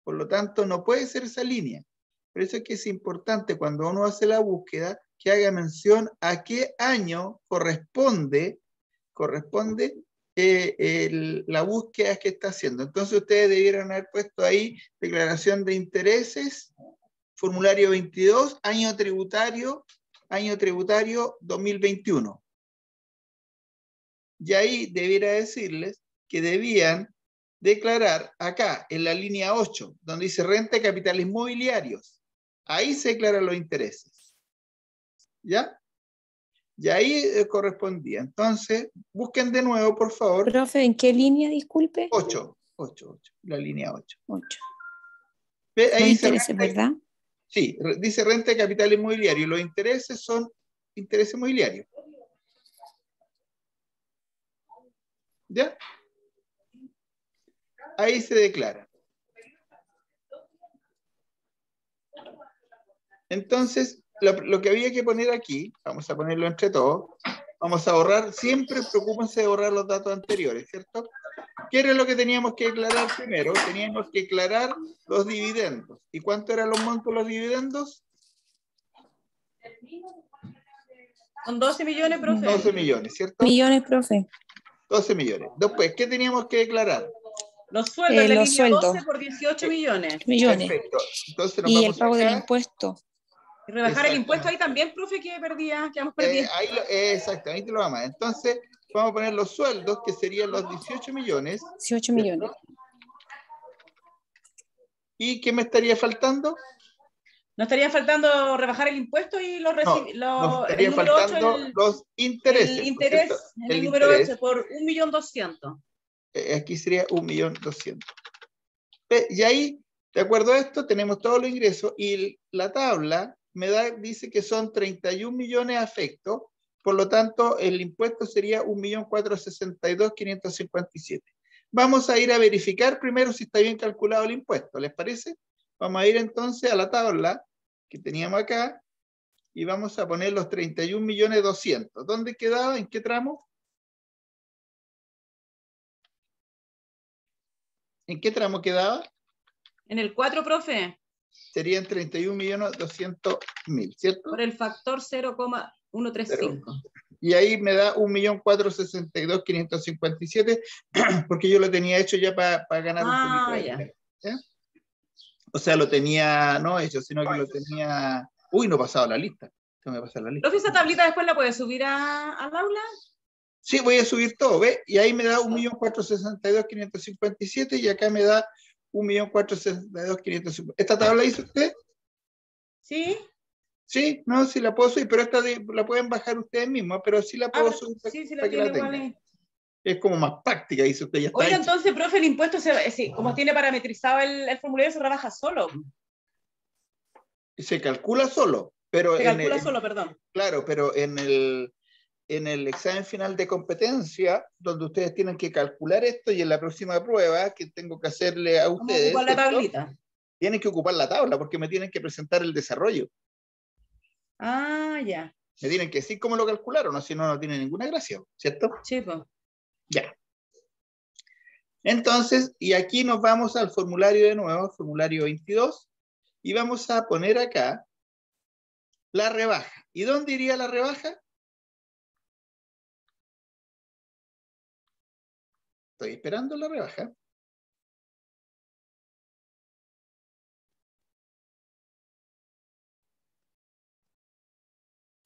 [SPEAKER 1] Por lo tanto, no puede ser esa línea. Por eso es que es importante cuando uno hace la búsqueda que haga mención a qué año corresponde la búsqueda que está haciendo. Entonces ustedes debieran haber puesto ahí declaración de intereses, formulario 22, año tributario 2021. Y ahí debiera decirles que debían declarar acá, en la línea 8, donde dice renta de capitales mobiliarios. Ahí se declaran los intereses. ¿Ya? Y ahí correspondía. Entonces, busquen de nuevo, por favor.
[SPEAKER 7] Profe, ¿en qué línea, disculpe?
[SPEAKER 1] 8, la línea 8.
[SPEAKER 7] 8.
[SPEAKER 1] Ahí
[SPEAKER 7] Los
[SPEAKER 1] dice
[SPEAKER 7] intereses,
[SPEAKER 1] renta,
[SPEAKER 7] ¿verdad?
[SPEAKER 1] sí, dice renta de capital inmobiliario. Los intereses son intereses inmobiliarios. ¿Ya? Ahí se declara. Entonces, lo que había que poner aquí, vamos a ponerlo entre todos, vamos a borrar, siempre preocúpense de borrar los datos anteriores, ¿cierto? ¿Qué era lo que teníamos que declarar primero? Teníamos que declarar los dividendos. ¿Y cuánto eran los montos de los dividendos?
[SPEAKER 5] Con 12 millones, profe.
[SPEAKER 1] 12 millones, ¿cierto?
[SPEAKER 7] Millones, profe.
[SPEAKER 1] 12 millones. Después, ¿qué teníamos que declarar?
[SPEAKER 5] Los sueldos de
[SPEAKER 7] los
[SPEAKER 5] línea
[SPEAKER 7] sueldos.
[SPEAKER 5] 12 por 18 millones.
[SPEAKER 7] Millones.
[SPEAKER 1] Perfecto. Entonces nos
[SPEAKER 7] Y el
[SPEAKER 1] vamos
[SPEAKER 7] pago del
[SPEAKER 1] acá.
[SPEAKER 7] impuesto.
[SPEAKER 5] Y rebajar el
[SPEAKER 1] Exacto.
[SPEAKER 5] impuesto ahí también, profe, que quedamos perdidos.
[SPEAKER 1] Exactamente lo vamos. Entonces, vamos a poner los sueldos, que serían los 18 millones.
[SPEAKER 7] 18 millones.
[SPEAKER 1] ¿Y qué me estaría faltando?
[SPEAKER 5] Nos estaría faltando rebajar el impuesto y
[SPEAKER 1] Nos estaría
[SPEAKER 5] el número 8,
[SPEAKER 1] faltando los intereses.
[SPEAKER 5] el interés
[SPEAKER 1] ¿cierto?
[SPEAKER 5] en el
[SPEAKER 1] El
[SPEAKER 5] número
[SPEAKER 1] interés,
[SPEAKER 5] 8 por 1.200.000.
[SPEAKER 1] aquí sería 1.200.000. Y ahí, de acuerdo a esto, tenemos todos los ingresos y la tabla dice que son 31 millones a efecto, por lo tanto, el impuesto sería 1.462.557. Vamos a ir a verificar primero si está bien calculado el impuesto, ¿les parece? Vamos a ir entonces a la tabla que teníamos acá y vamos a poner los 31.200.000. ¿Dónde quedaba? ¿En qué tramo? ¿En qué tramo quedaba?
[SPEAKER 5] En el 4, profe,
[SPEAKER 1] Serían 31.200.000, ¿cierto?
[SPEAKER 5] por el factor 0,135.
[SPEAKER 1] Y ahí me da 1.462.557 porque yo lo tenía hecho ya para ganar un poquito de
[SPEAKER 5] Ya.
[SPEAKER 1] dinero, ¿ya? O sea, lo tenía no hecho, sino que lo tenía... Uy, no he pasado la lista. Tengo que pasar la lista.
[SPEAKER 5] Profe, ¿esa tablita después la puede subir al aula?
[SPEAKER 1] Sí, voy a subir todo, ¿ve? Y ahí me da 1.462.557 y acá me da 1.462.550. ¿Esta tabla hizo usted?
[SPEAKER 5] Sí.
[SPEAKER 1] Sí, no, sí la puedo subir, pero esta la pueden bajar ustedes mismos, pero sí la puedo subir
[SPEAKER 5] Sí, la
[SPEAKER 1] para que
[SPEAKER 5] tiene
[SPEAKER 1] la tengan.
[SPEAKER 5] igual.
[SPEAKER 1] Es como más práctica, dice usted, ya está
[SPEAKER 5] Oiga,
[SPEAKER 1] hecho.
[SPEAKER 5] entonces, profe, el impuesto, como tiene parametrizado el formulario, se rebaja solo.
[SPEAKER 1] Se calcula solo, pero
[SPEAKER 5] Se calcula solo, perdón.
[SPEAKER 1] Claro, pero en el examen final de competencia, donde ustedes tienen que calcular esto y en la próxima prueba que tengo que hacerle a ustedes,
[SPEAKER 5] ocupar la tablita.
[SPEAKER 1] Tienen que ocupar la tabla porque me tienen que presentar el desarrollo.
[SPEAKER 5] Ya.
[SPEAKER 1] Me tienen que decir cómo lo calcularon, o si no, no tiene ninguna gracia, ¿cierto?
[SPEAKER 5] Sí, pues.
[SPEAKER 1] Ya. Entonces, y aquí nos vamos al formulario de nuevo, formulario 22, y vamos a poner acá la rebaja. ¿Y dónde iría la rebaja? Estoy esperando la rebaja.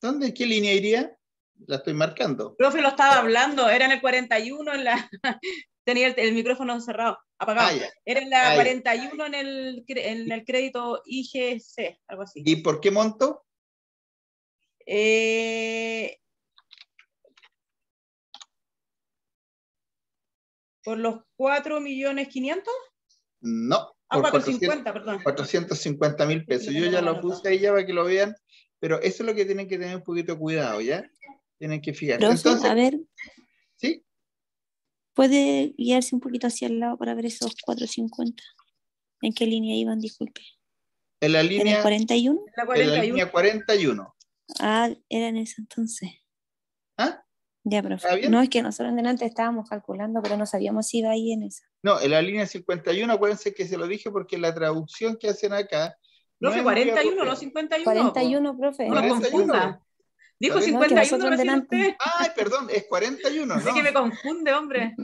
[SPEAKER 1] ¿Dónde? ¿Qué línea iría? La estoy marcando.
[SPEAKER 5] Profe, lo estaba hablando, era en el 41, tenía el micrófono cerrado, apagado. Era en la 41 en el crédito IGC, algo así.
[SPEAKER 1] ¿Y por qué monto?
[SPEAKER 5] ¿Por los 4.500.000?
[SPEAKER 1] No.
[SPEAKER 5] 450, perdón.
[SPEAKER 1] 450.000 pesos. Yo ya lo puse ahí ya para que lo vean, pero eso es lo que tienen que tener un poquito de cuidado, ¿ya? Tienen que fijarse.
[SPEAKER 7] Profe,
[SPEAKER 1] entonces,
[SPEAKER 7] a ver.
[SPEAKER 1] ¿sí?
[SPEAKER 7] ¿Puede guiarse un poquito hacia el lado para ver esos 450? ¿En qué línea iban? Disculpe.
[SPEAKER 1] En la línea...
[SPEAKER 7] ¿En el 41?
[SPEAKER 1] En la línea 41.
[SPEAKER 7] Ah, era en esa entonces.
[SPEAKER 1] ¿Ah?
[SPEAKER 7] Ya, profe.
[SPEAKER 1] ¿Está bien?
[SPEAKER 7] No, es que nosotros delante estábamos calculando, pero no sabíamos si iba ahí en esa.
[SPEAKER 1] No, en la línea 51, acuérdense que se lo dije porque la traducción que hacen acá...
[SPEAKER 5] Profe,
[SPEAKER 1] no
[SPEAKER 5] 41, no 51.
[SPEAKER 7] 41, profe.
[SPEAKER 5] No lo confunda. Dijo 51
[SPEAKER 7] no,
[SPEAKER 5] recién usted.
[SPEAKER 1] Ay, perdón, es 41, ¿no?
[SPEAKER 5] Así que me confunde, hombre.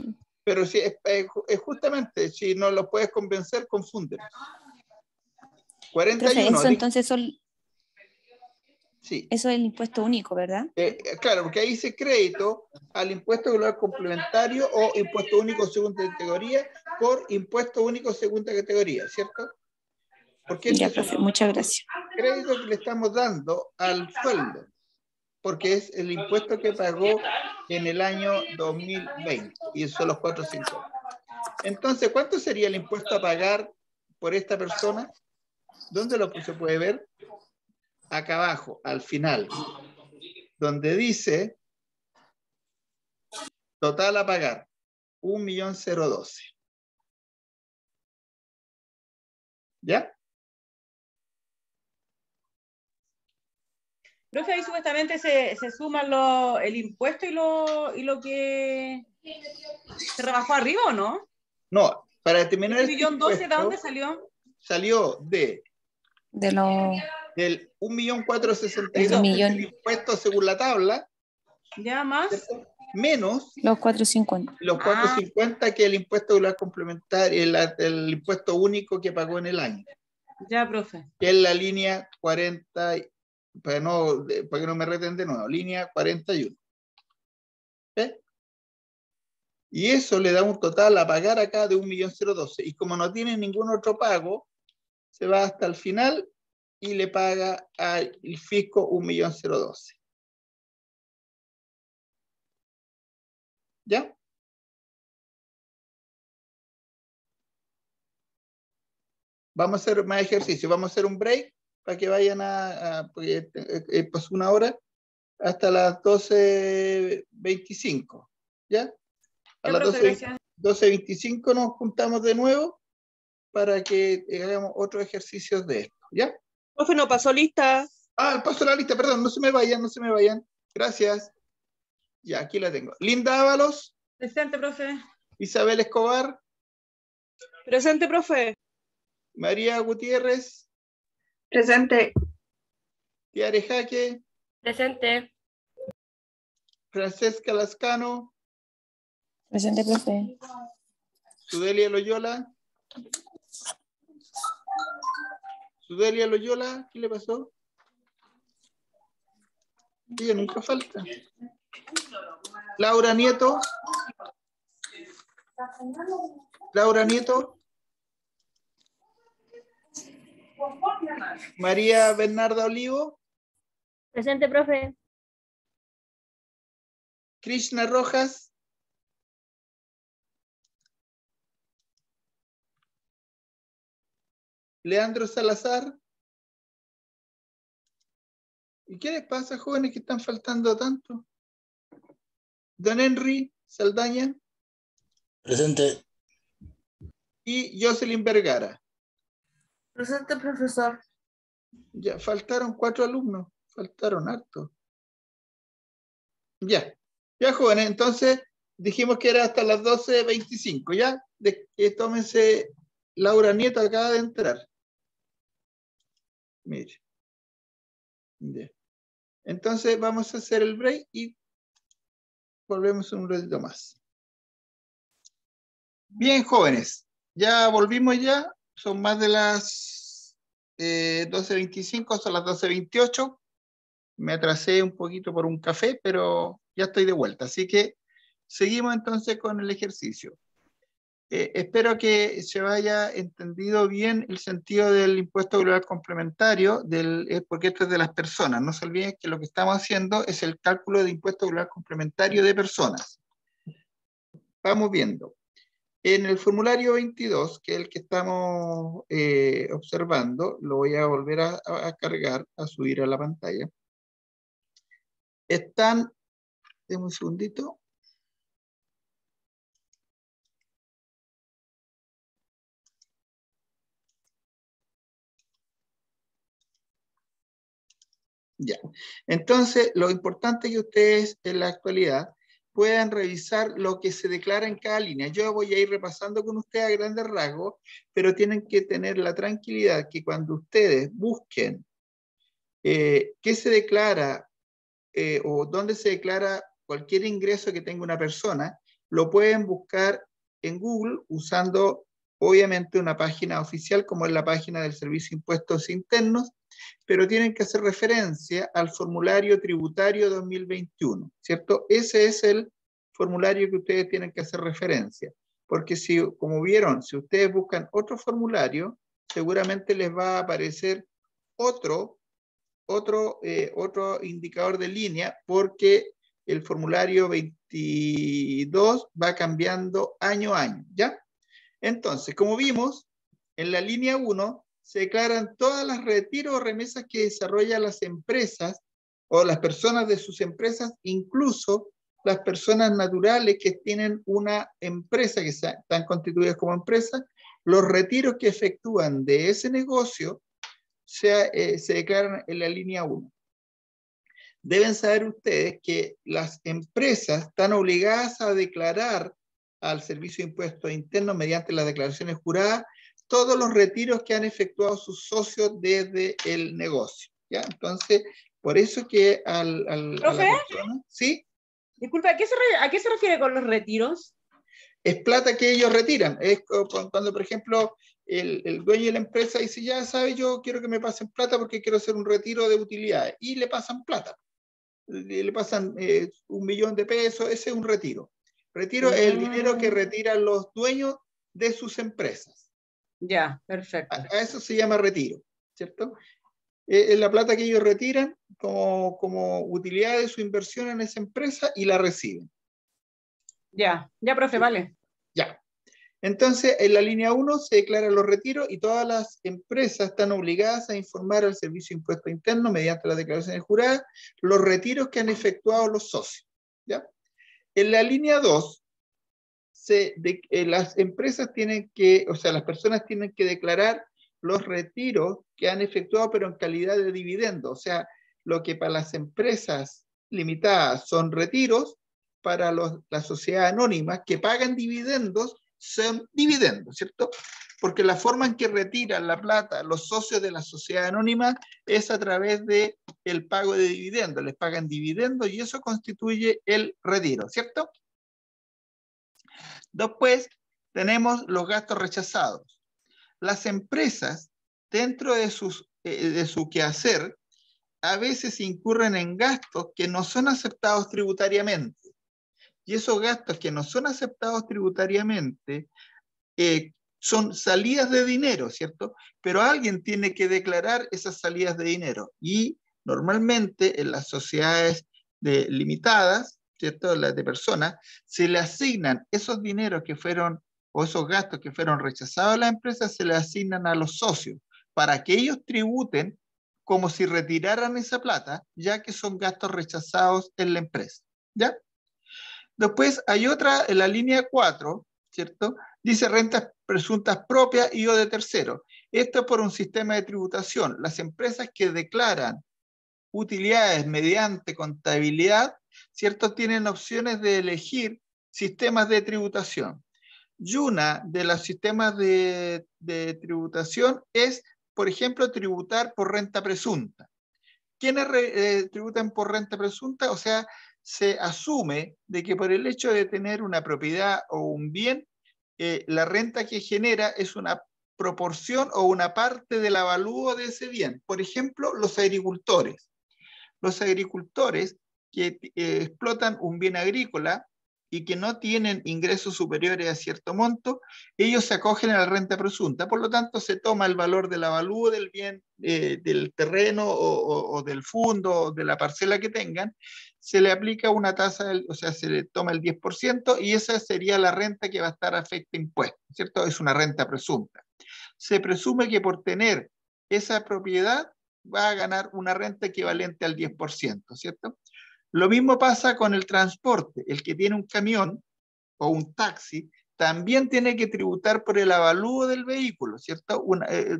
[SPEAKER 1] Pero sí, es justamente, si no lo puedes convencer, confunde. 41.
[SPEAKER 7] Profe, eso entonces son...
[SPEAKER 1] Sí.
[SPEAKER 7] Eso es el impuesto único, ¿verdad?
[SPEAKER 1] Claro, porque ahí dice crédito al impuesto global complementario o impuesto único segunda categoría por impuesto único segunda categoría, ¿cierto? Porque
[SPEAKER 7] ya, profe, muchas gracias.
[SPEAKER 1] Crédito que le estamos dando al sueldo. porque es el impuesto que pagó en el año 2020, y son los 450. Entonces, ¿cuánto sería el impuesto a pagar por esta persona? ¿Dónde se puede ver? Acá abajo, al final, donde dice total a pagar, 1.012.000. ¿Ya?
[SPEAKER 5] Profe, ahí supuestamente se suman el impuesto y lo que se rebajó arriba, ¿o no?
[SPEAKER 1] No, para determinar
[SPEAKER 5] ¿Ese
[SPEAKER 1] este
[SPEAKER 5] 1.012.000 de
[SPEAKER 1] impuesto,
[SPEAKER 5] dónde salió?
[SPEAKER 1] salió
[SPEAKER 7] De los
[SPEAKER 1] del 1.462.000, que
[SPEAKER 7] Eso.
[SPEAKER 1] es el impuesto según la tabla,
[SPEAKER 5] ¿Ya más?
[SPEAKER 1] ¿cierto? Menos
[SPEAKER 7] los 450.
[SPEAKER 1] los 450 que es el impuesto regular complementario, el impuesto único que pagó en el año,
[SPEAKER 5] Ya, profe.
[SPEAKER 1] que es la línea 40, para que no me reten de nuevo, línea 41. ¿Okay? Y eso le da un total a pagar acá de 1.012.000. Y como no tiene ningún otro pago, se va hasta el final y le paga al fisco 1.012.000. ¿Ya? Vamos a hacer más ejercicio. Vamos a hacer un break para que vayan porque pasó una hora hasta las 12:25. ¿Ya? A
[SPEAKER 5] Ya,
[SPEAKER 1] las
[SPEAKER 5] profe, gracias.
[SPEAKER 1] 12:25 nos juntamos de nuevo para que hagamos otros ejercicios de esto. ¿Ya?
[SPEAKER 2] Profe, no pasó lista.
[SPEAKER 1] Paso la lista, perdón, no se me vayan. Gracias. Ya, aquí la tengo. Linda Ábalos.
[SPEAKER 5] Presente, profe.
[SPEAKER 1] Isabel Escobar.
[SPEAKER 2] Presente, profe.
[SPEAKER 1] María Gutiérrez.
[SPEAKER 9] Presente.
[SPEAKER 1] Tiare Jaque.
[SPEAKER 9] Presente.
[SPEAKER 1] Francesca Lascano.
[SPEAKER 7] Presente, profe.
[SPEAKER 1] Sudelia Loyola. Sudelia Loyola, ¿qué le pasó? Ella nunca falta. Laura Nieto. Laura Nieto. María Bernarda Olivo.
[SPEAKER 9] Presente, profe.
[SPEAKER 1] Krishna Rojas. Leandro Salazar. ¿Y qué les pasa, jóvenes, que están faltando tanto? Don Henry Saldaña.
[SPEAKER 8] Presente.
[SPEAKER 1] Y Jocelyn Vergara.
[SPEAKER 3] Presente, profesor.
[SPEAKER 1] Ya, faltaron 4 alumnos. Faltaron harto. Ya, jóvenes, entonces dijimos que era hasta las 12:25, ¿ya? Tómense, Laura Nieto acaba de entrar. Mire. Ya. Entonces vamos a hacer el break y volvemos en un ratito más. Bien, jóvenes, ya volvimos ya. Son más de las 12:25, son las 12:28. Me atrasé un poquito por un café, pero ya estoy de vuelta. Así que seguimos entonces con el ejercicio. Espero que se haya entendido bien el sentido del impuesto global complementario, porque esto es de las personas. No se olviden que lo que estamos haciendo es el cálculo de impuesto global complementario de personas. Vamos viendo. En el formulario 22, que es el que estamos observando, lo voy a volver a cargar, a subir a la pantalla. Están, denme un segundito. Ya. Entonces, lo importante es que ustedes en la actualidad puedan revisar lo que se declara en cada línea. Yo voy a ir repasando con ustedes a grandes rasgos, pero tienen que tener la tranquilidad que cuando ustedes busquen qué se declara o dónde se declara cualquier ingreso que tenga una persona, lo pueden buscar en Google usando obviamente una página oficial como es la página del Servicio de Impuestos Internos, pero tienen que hacer referencia al formulario tributario 2021, ¿cierto? Ese es el formulario que ustedes tienen que hacer referencia, porque si, como vieron, si ustedes buscan otro formulario, seguramente les va a aparecer otro otro indicador de línea porque el formulario 22 va cambiando año a año, ¿ya? Entonces, como vimos, en la línea 1 se declaran todas las retiros o remesas que desarrollan las empresas o las personas de sus empresas, incluso las personas naturales que tienen una empresa, que están constituidas como empresa, los retiros que efectúan de ese negocio se declaran en la línea 1. Deben saber ustedes que las empresas están obligadas a declarar al Servicio de Impuestos Internos mediante las declaraciones juradas todos los retiros que han efectuado sus socios desde el negocio, ¿ya? Entonces, por eso que a la persona... ¿Sí?
[SPEAKER 5] Disculpa, ¿a qué se refiere con los retiros?
[SPEAKER 1] Es plata que ellos retiran. Es cuando, por ejemplo, el dueño de la empresa dice, ya sabes, yo quiero que me pasen plata porque quiero hacer un retiro de utilidades. Y le pasan plata. Le pasan 1.000.000 de pesos. Ese es un retiro. Retiro es el dinero que retiran los dueños de sus empresas.
[SPEAKER 5] Ya, perfecto.
[SPEAKER 1] A eso se llama retiro, ¿cierto? Es la plata que ellos retiran como utilidad de su inversión en esa empresa y la reciben.
[SPEAKER 5] Ya, profe, vale.
[SPEAKER 1] Ya. Entonces, en la línea 1 se declaran los retiros y todas las empresas están obligadas a informar al Servicio de Impuestos Internos mediante las declaraciones juradas los retiros que han efectuado los socios, ¿ya? En la línea 2, las empresas tienen que, o sea, las personas tienen que declarar los retiros que han efectuado, pero en calidad de dividendo. O sea, lo que para las empresas limitadas son retiros, para las sociedades anónimas que pagan dividendos, son dividendos, ¿cierto? Porque la forma en que retiran la plata los socios de la sociedad anónima es a través del pago de dividendos. Les pagan dividendos y eso constituye el retiro, ¿cierto? Después tenemos los gastos rechazados. Las empresas, dentro de su quehacer, a veces incurren en gastos que no son aceptados tributariamente. Y esos gastos que no son aceptados tributariamente son salidas de dinero, ¿cierto? Pero alguien tiene que declarar esas salidas de dinero. Y normalmente en las sociedades limitadas, ¿cierto? Las de personas, se le asignan esos dineros que fueron, o esos gastos que fueron rechazados a la empresa, se le asignan a los socios, para que ellos tributen como si retiraran esa plata, ya que son gastos rechazados en la empresa, ¿ya? Después hay otra, en la línea 4, ¿cierto? Dice rentas presuntas propias y o de terceros. Esto es por un sistema de tributación. Las empresas que declaran utilidades mediante contabilidad, ¿cierto? Tienen opciones de elegir sistemas de tributación. Y una de los sistemas de tributación es, por ejemplo, tributar por renta presunta. ¿Quiénes tributan por renta presunta? O sea, se asume de que por el hecho de tener una propiedad o un bien, la renta que genera es una proporción o una parte del avalúo de ese bien. Por ejemplo, los agricultores. Los agricultores que explotan un bien agrícola y que no tienen ingresos superiores a cierto monto, ellos se acogen a la renta presunta. Por lo tanto, se toma el valor del avalúo del bien, del terreno o del fondo o de la parcela que tengan, se le aplica una tasa, o sea, se le toma el 10% y esa sería la renta que va a estar afecta a impuestos, ¿cierto? Es una renta presunta. Se presume que por tener esa propiedad va a ganar una renta equivalente al 10%, ¿cierto? Lo mismo pasa con el transporte. El que tiene un camión o un taxi también tiene que tributar por el avalúo del vehículo, ¿cierto?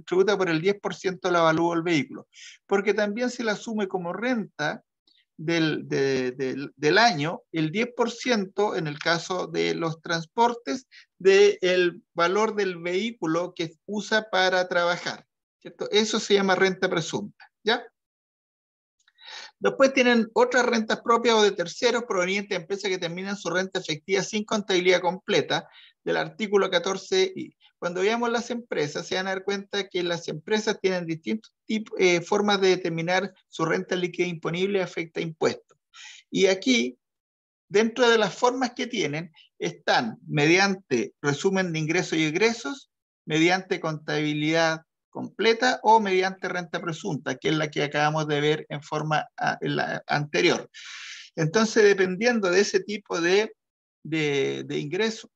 [SPEAKER 1] Tributa por el 10% del avalúo del vehículo, porque también se le asume como renta del año el 10% en el caso de los transportes del valor del vehículo que usa para trabajar, ¿cierto? Eso se llama renta presunta, ¿ya? Después tienen otras rentas propias o de terceros provenientes de empresas que terminan su renta efectiva sin contabilidad completa del artículo 14. Cuando veamos las empresas, se van a dar cuenta que las empresas tienen distintas formas de determinar su renta líquida imponible y afecta impuestos. Y aquí, dentro de las formas que tienen, están mediante resumen de ingresos y egresos, mediante contabilidad completa o mediante renta presunta, que es la que acabamos de ver en forma en la anterior. Entonces, dependiendo de ese tipo de ingreso,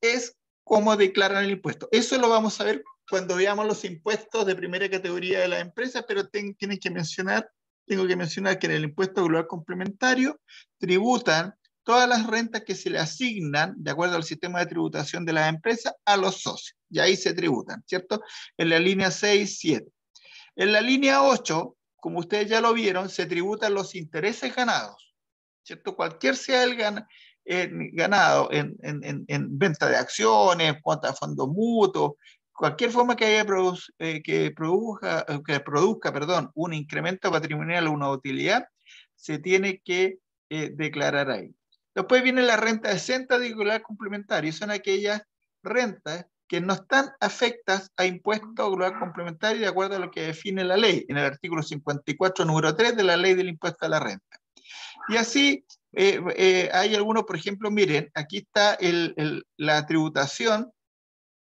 [SPEAKER 1] es cómo declaran el impuesto. Eso lo vamos a ver cuando veamos los impuestos de primera categoría de las empresas, pero tengo que mencionar que en el impuesto global complementario tributan todas las rentas que se le asignan, de acuerdo al sistema de tributación de las empresas, a los socios. Y ahí se tributan, ¿cierto? En la línea 6, 7. En la línea 8, como ustedes ya lo vieron, se tributan los intereses ganados, ¿cierto? Cualquier sea el ganado en venta de acciones, cuota de fondos mutuos, cualquier forma que haya que produzca un incremento patrimonial o una utilidad, se tiene que declarar ahí. Después viene la renta exenta de global complementario, son aquellas rentas que no están afectas a impuesto global complementario de acuerdo a lo que define la ley, en el artículo 54, número 3 de la ley del impuesto a la renta. Y así hay algunos, por ejemplo, miren, aquí está la tributación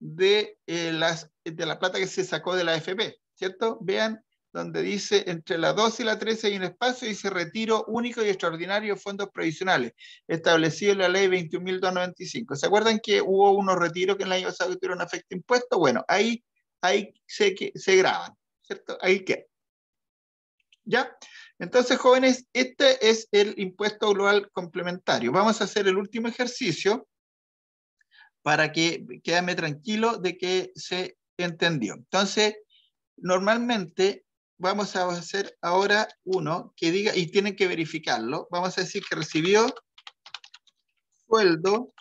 [SPEAKER 1] de la plata que se sacó de la AFP, ¿cierto? Vean donde dice entre la 12 y la 13 hay un espacio y dice retiro único y extraordinario de fondos previsionales, establecido en la ley 21.295. ¿Se acuerdan que hubo unos retiros que en el año pasado que tuvieron efecto impuesto? Bueno, ahí se graban, ¿cierto? Ahí queda. ¿Ya? Entonces, jóvenes, este es el impuesto global complementario. Vamos a hacer el último ejercicio para que quédame tranquilo de que se entendió. Entonces, normalmente vamos a hacer ahora uno que diga, y tienen que verificarlo, vamos a decir que recibió sueldo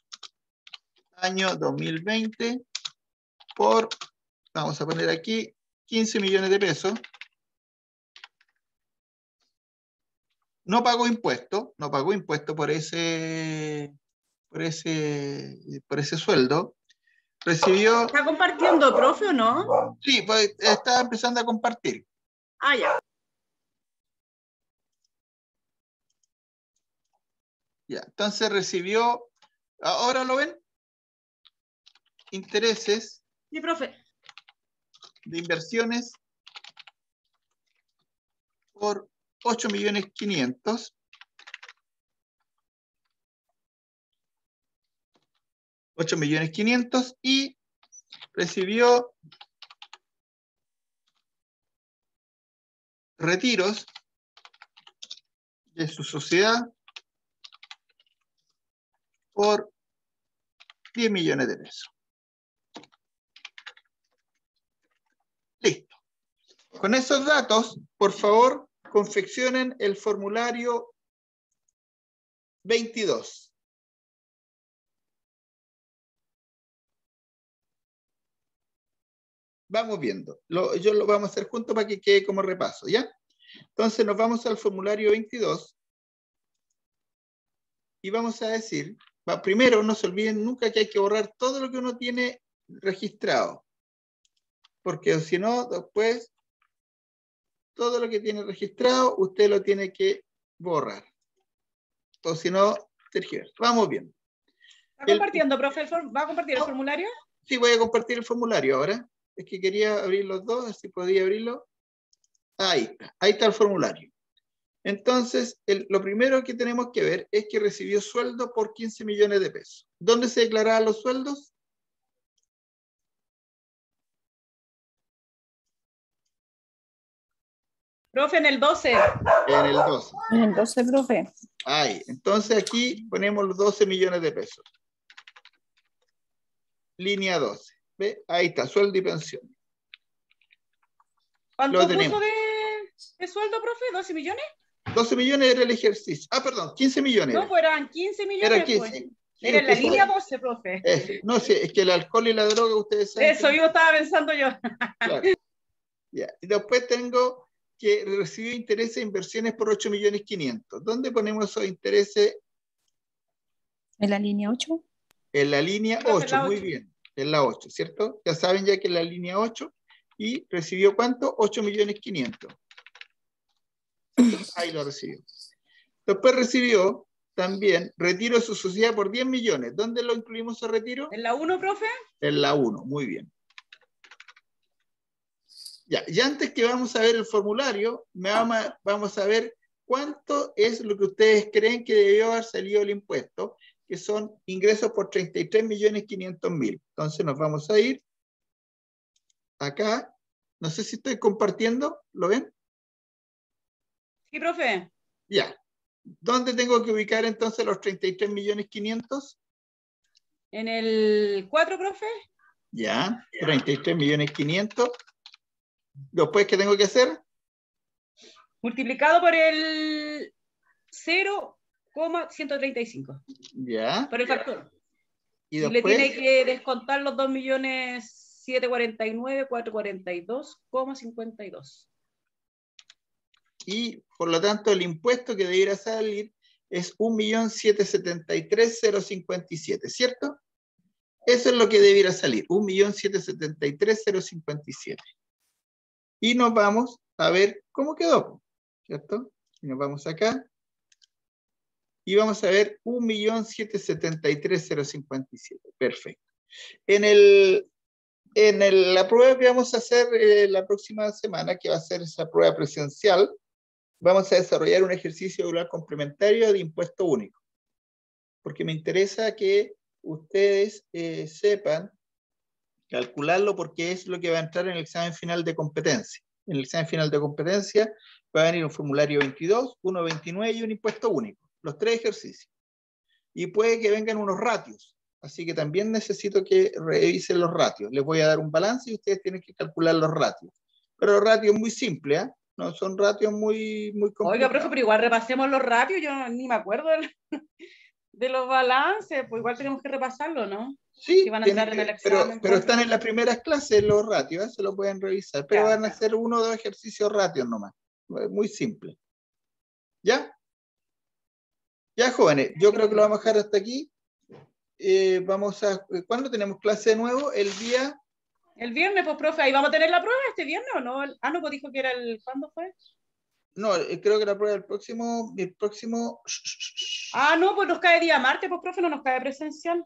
[SPEAKER 1] año 2020 por, vamos a poner aquí, 15 millones de pesos. No pagó impuesto por ese sueldo. Recibió...
[SPEAKER 5] ¿Está compartiendo, profe, o no?
[SPEAKER 1] Sí, pues está empezando a compartir.
[SPEAKER 5] Ah, ya.
[SPEAKER 1] Ya, entonces recibió, ¿ahora lo ven? Intereses.
[SPEAKER 5] Sí, profe.
[SPEAKER 1] De inversiones por 8.500.000. 8.500.000 y recibió retiros de su sociedad por 10 millones de pesos. Listo. Con esos datos, por favor, confeccionen el formulario 22. Vamos viendo. Yo lo vamos a hacer juntos para que quede como repaso, ¿ya? Entonces nos vamos al formulario 22 y vamos a decir, primero no se olviden nunca que hay que borrar todo lo que uno tiene registrado, porque si no, después todo lo que tiene registrado usted lo tiene que borrar, o si no, tergiversa. Vamos bien.
[SPEAKER 5] ¿Está compartiendo, profe? ¿Va a compartir el formulario?
[SPEAKER 1] Sí, voy a compartir el formulario ahora. Es que quería abrir los dos, así podía abrirlo. Ahí está el formulario. Entonces, lo primero que tenemos que ver es que recibió sueldo por 15 millones de pesos. ¿Dónde se declaraban los sueldos?
[SPEAKER 5] Profe, en el 12.
[SPEAKER 1] En el 12.
[SPEAKER 6] En el 12, profe.
[SPEAKER 1] Ahí. Entonces aquí ponemos los 12 millones de pesos. Línea 12. ¿Ve? Ahí está, sueldo y pensión.
[SPEAKER 5] ¿Cuánto puso de sueldo, profe? ¿12 millones?
[SPEAKER 1] 12 millones era el ejercicio. Ah, perdón, 15 millones.
[SPEAKER 5] No, pues eran 15 millones.
[SPEAKER 1] Era 15.
[SPEAKER 5] Pues.
[SPEAKER 1] Sí,
[SPEAKER 5] era en la línea 12, profe.
[SPEAKER 1] No sé, es que el alcohol y la droga, ustedes saben.
[SPEAKER 5] Eso yo estaba pensando yo.
[SPEAKER 1] Claro. Ya. Y después tengo que recibió intereses de inversiones por 8.500.000. ¿Dónde ponemos esos intereses?
[SPEAKER 6] ¿En la línea 8?
[SPEAKER 1] En la línea 8, muy bien. En la 8, ¿cierto? Ya saben ya que en la línea 8. ¿Y recibió cuánto? 8.500.000. Ahí lo recibió. Después recibió también retiro de su sociedad por 10 millones. ¿Dónde lo incluimos ese retiro?
[SPEAKER 5] ¿En la 1, profe?
[SPEAKER 1] En la 1, muy bien. Ya, y antes que vamos a ver el formulario, vamos a ver cuánto es lo que ustedes creen que debió haber salido el impuesto, que son ingresos por 33.500.000. Entonces nos vamos a ir acá. No sé si estoy compartiendo, ¿lo ven?
[SPEAKER 5] Sí, profe.
[SPEAKER 1] Ya. ¿Dónde tengo que ubicar entonces los 33.500.000?
[SPEAKER 5] En el 4, profe.
[SPEAKER 1] Ya, 33.500.000. Después, ¿qué tengo que hacer?
[SPEAKER 5] Multiplicado por el 0,135.
[SPEAKER 1] Ya.
[SPEAKER 5] Por el factor.
[SPEAKER 1] Y
[SPEAKER 5] le
[SPEAKER 1] después,
[SPEAKER 5] tiene que descontar los 2.749.442,52.
[SPEAKER 1] y por lo tanto el impuesto que debiera salir es 1.773.057, ¿cierto? Eso es lo que debiera salir, 1.773.057. Y nos vamos a ver cómo quedó, ¿cierto? Y nos vamos acá. Y vamos a ver 1.773.057. Perfecto. La prueba que vamos a hacer la próxima semana, que va a ser esa prueba presencial, vamos a desarrollar un ejercicio regular complementario de impuesto único. Porque me interesa que ustedes sepan calcularlo, porque es lo que va a entrar en el examen final de competencia. En el examen final de competencia va a venir un formulario 22, uno 29 y un impuesto único. Los 3 ejercicios. Y puede que vengan unos ratios. Así que también necesito que revisen los ratios. Les voy a dar un balance y ustedes tienen que calcular los ratios. Pero los ratios muy simples, ¿eh? No son ratios muy complicados.
[SPEAKER 5] Oiga, profe, pero igual repasemos los ratios. Yo ni me acuerdo de los balances. Pues igual tenemos que repasarlo, ¿no?
[SPEAKER 1] Sí,
[SPEAKER 5] que van a entrar en el examen,
[SPEAKER 1] pero están en las primeras clases los ratios, ¿eh? Se lo pueden revisar. Pero van a hacer 1 o 2 ejercicios ratios nomás. Muy simple. ¿Ya? Ya, jóvenes, yo creo que lo vamos a dejar hasta aquí. ¿Cuándo tenemos clase de nuevo? El día...
[SPEAKER 5] El viernes, pues, profe, ¿ahí vamos a tener la prueba este viernes o no? No, pues dijo que era ¿cuándo fue?
[SPEAKER 1] No, creo que la prueba el próximo...
[SPEAKER 5] No, pues nos cae día martes, pues, profe, no nos cae presencial.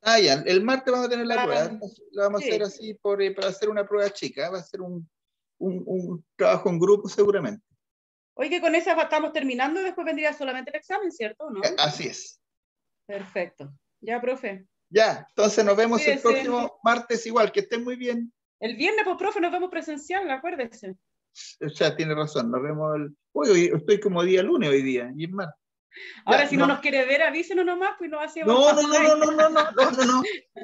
[SPEAKER 1] Ya, el martes vamos a tener la prueba. La vamos a hacer así para hacer una prueba chica. Va a ser un trabajo en grupo seguramente.
[SPEAKER 5] Oye, con esa estamos terminando y después vendría solamente el examen, ¿cierto? ¿No?
[SPEAKER 1] Así es.
[SPEAKER 5] Perfecto. Ya, profe.
[SPEAKER 1] Ya, entonces nos vemos
[SPEAKER 5] Cuídese.
[SPEAKER 1] el próximo martes igual, que estén muy bien.
[SPEAKER 5] El viernes, pues, profe, nos vemos presencial, acuérdese.
[SPEAKER 1] O sea, tiene razón, nos vemos hoy estoy como día lunes hoy día, y es martes.
[SPEAKER 5] Ahora, si no nos quiere ver, avísenos nomás, pues no hacemos.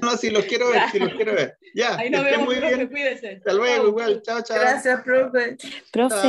[SPEAKER 1] No, si los quiero ver, Ya,
[SPEAKER 5] ahí
[SPEAKER 1] que
[SPEAKER 5] nos
[SPEAKER 1] estén
[SPEAKER 5] vemos,
[SPEAKER 1] muy
[SPEAKER 5] profe,
[SPEAKER 1] bien.
[SPEAKER 5] Cuídese.
[SPEAKER 1] Hasta luego, igual, chao.
[SPEAKER 3] Gracias, profe.
[SPEAKER 7] Profe.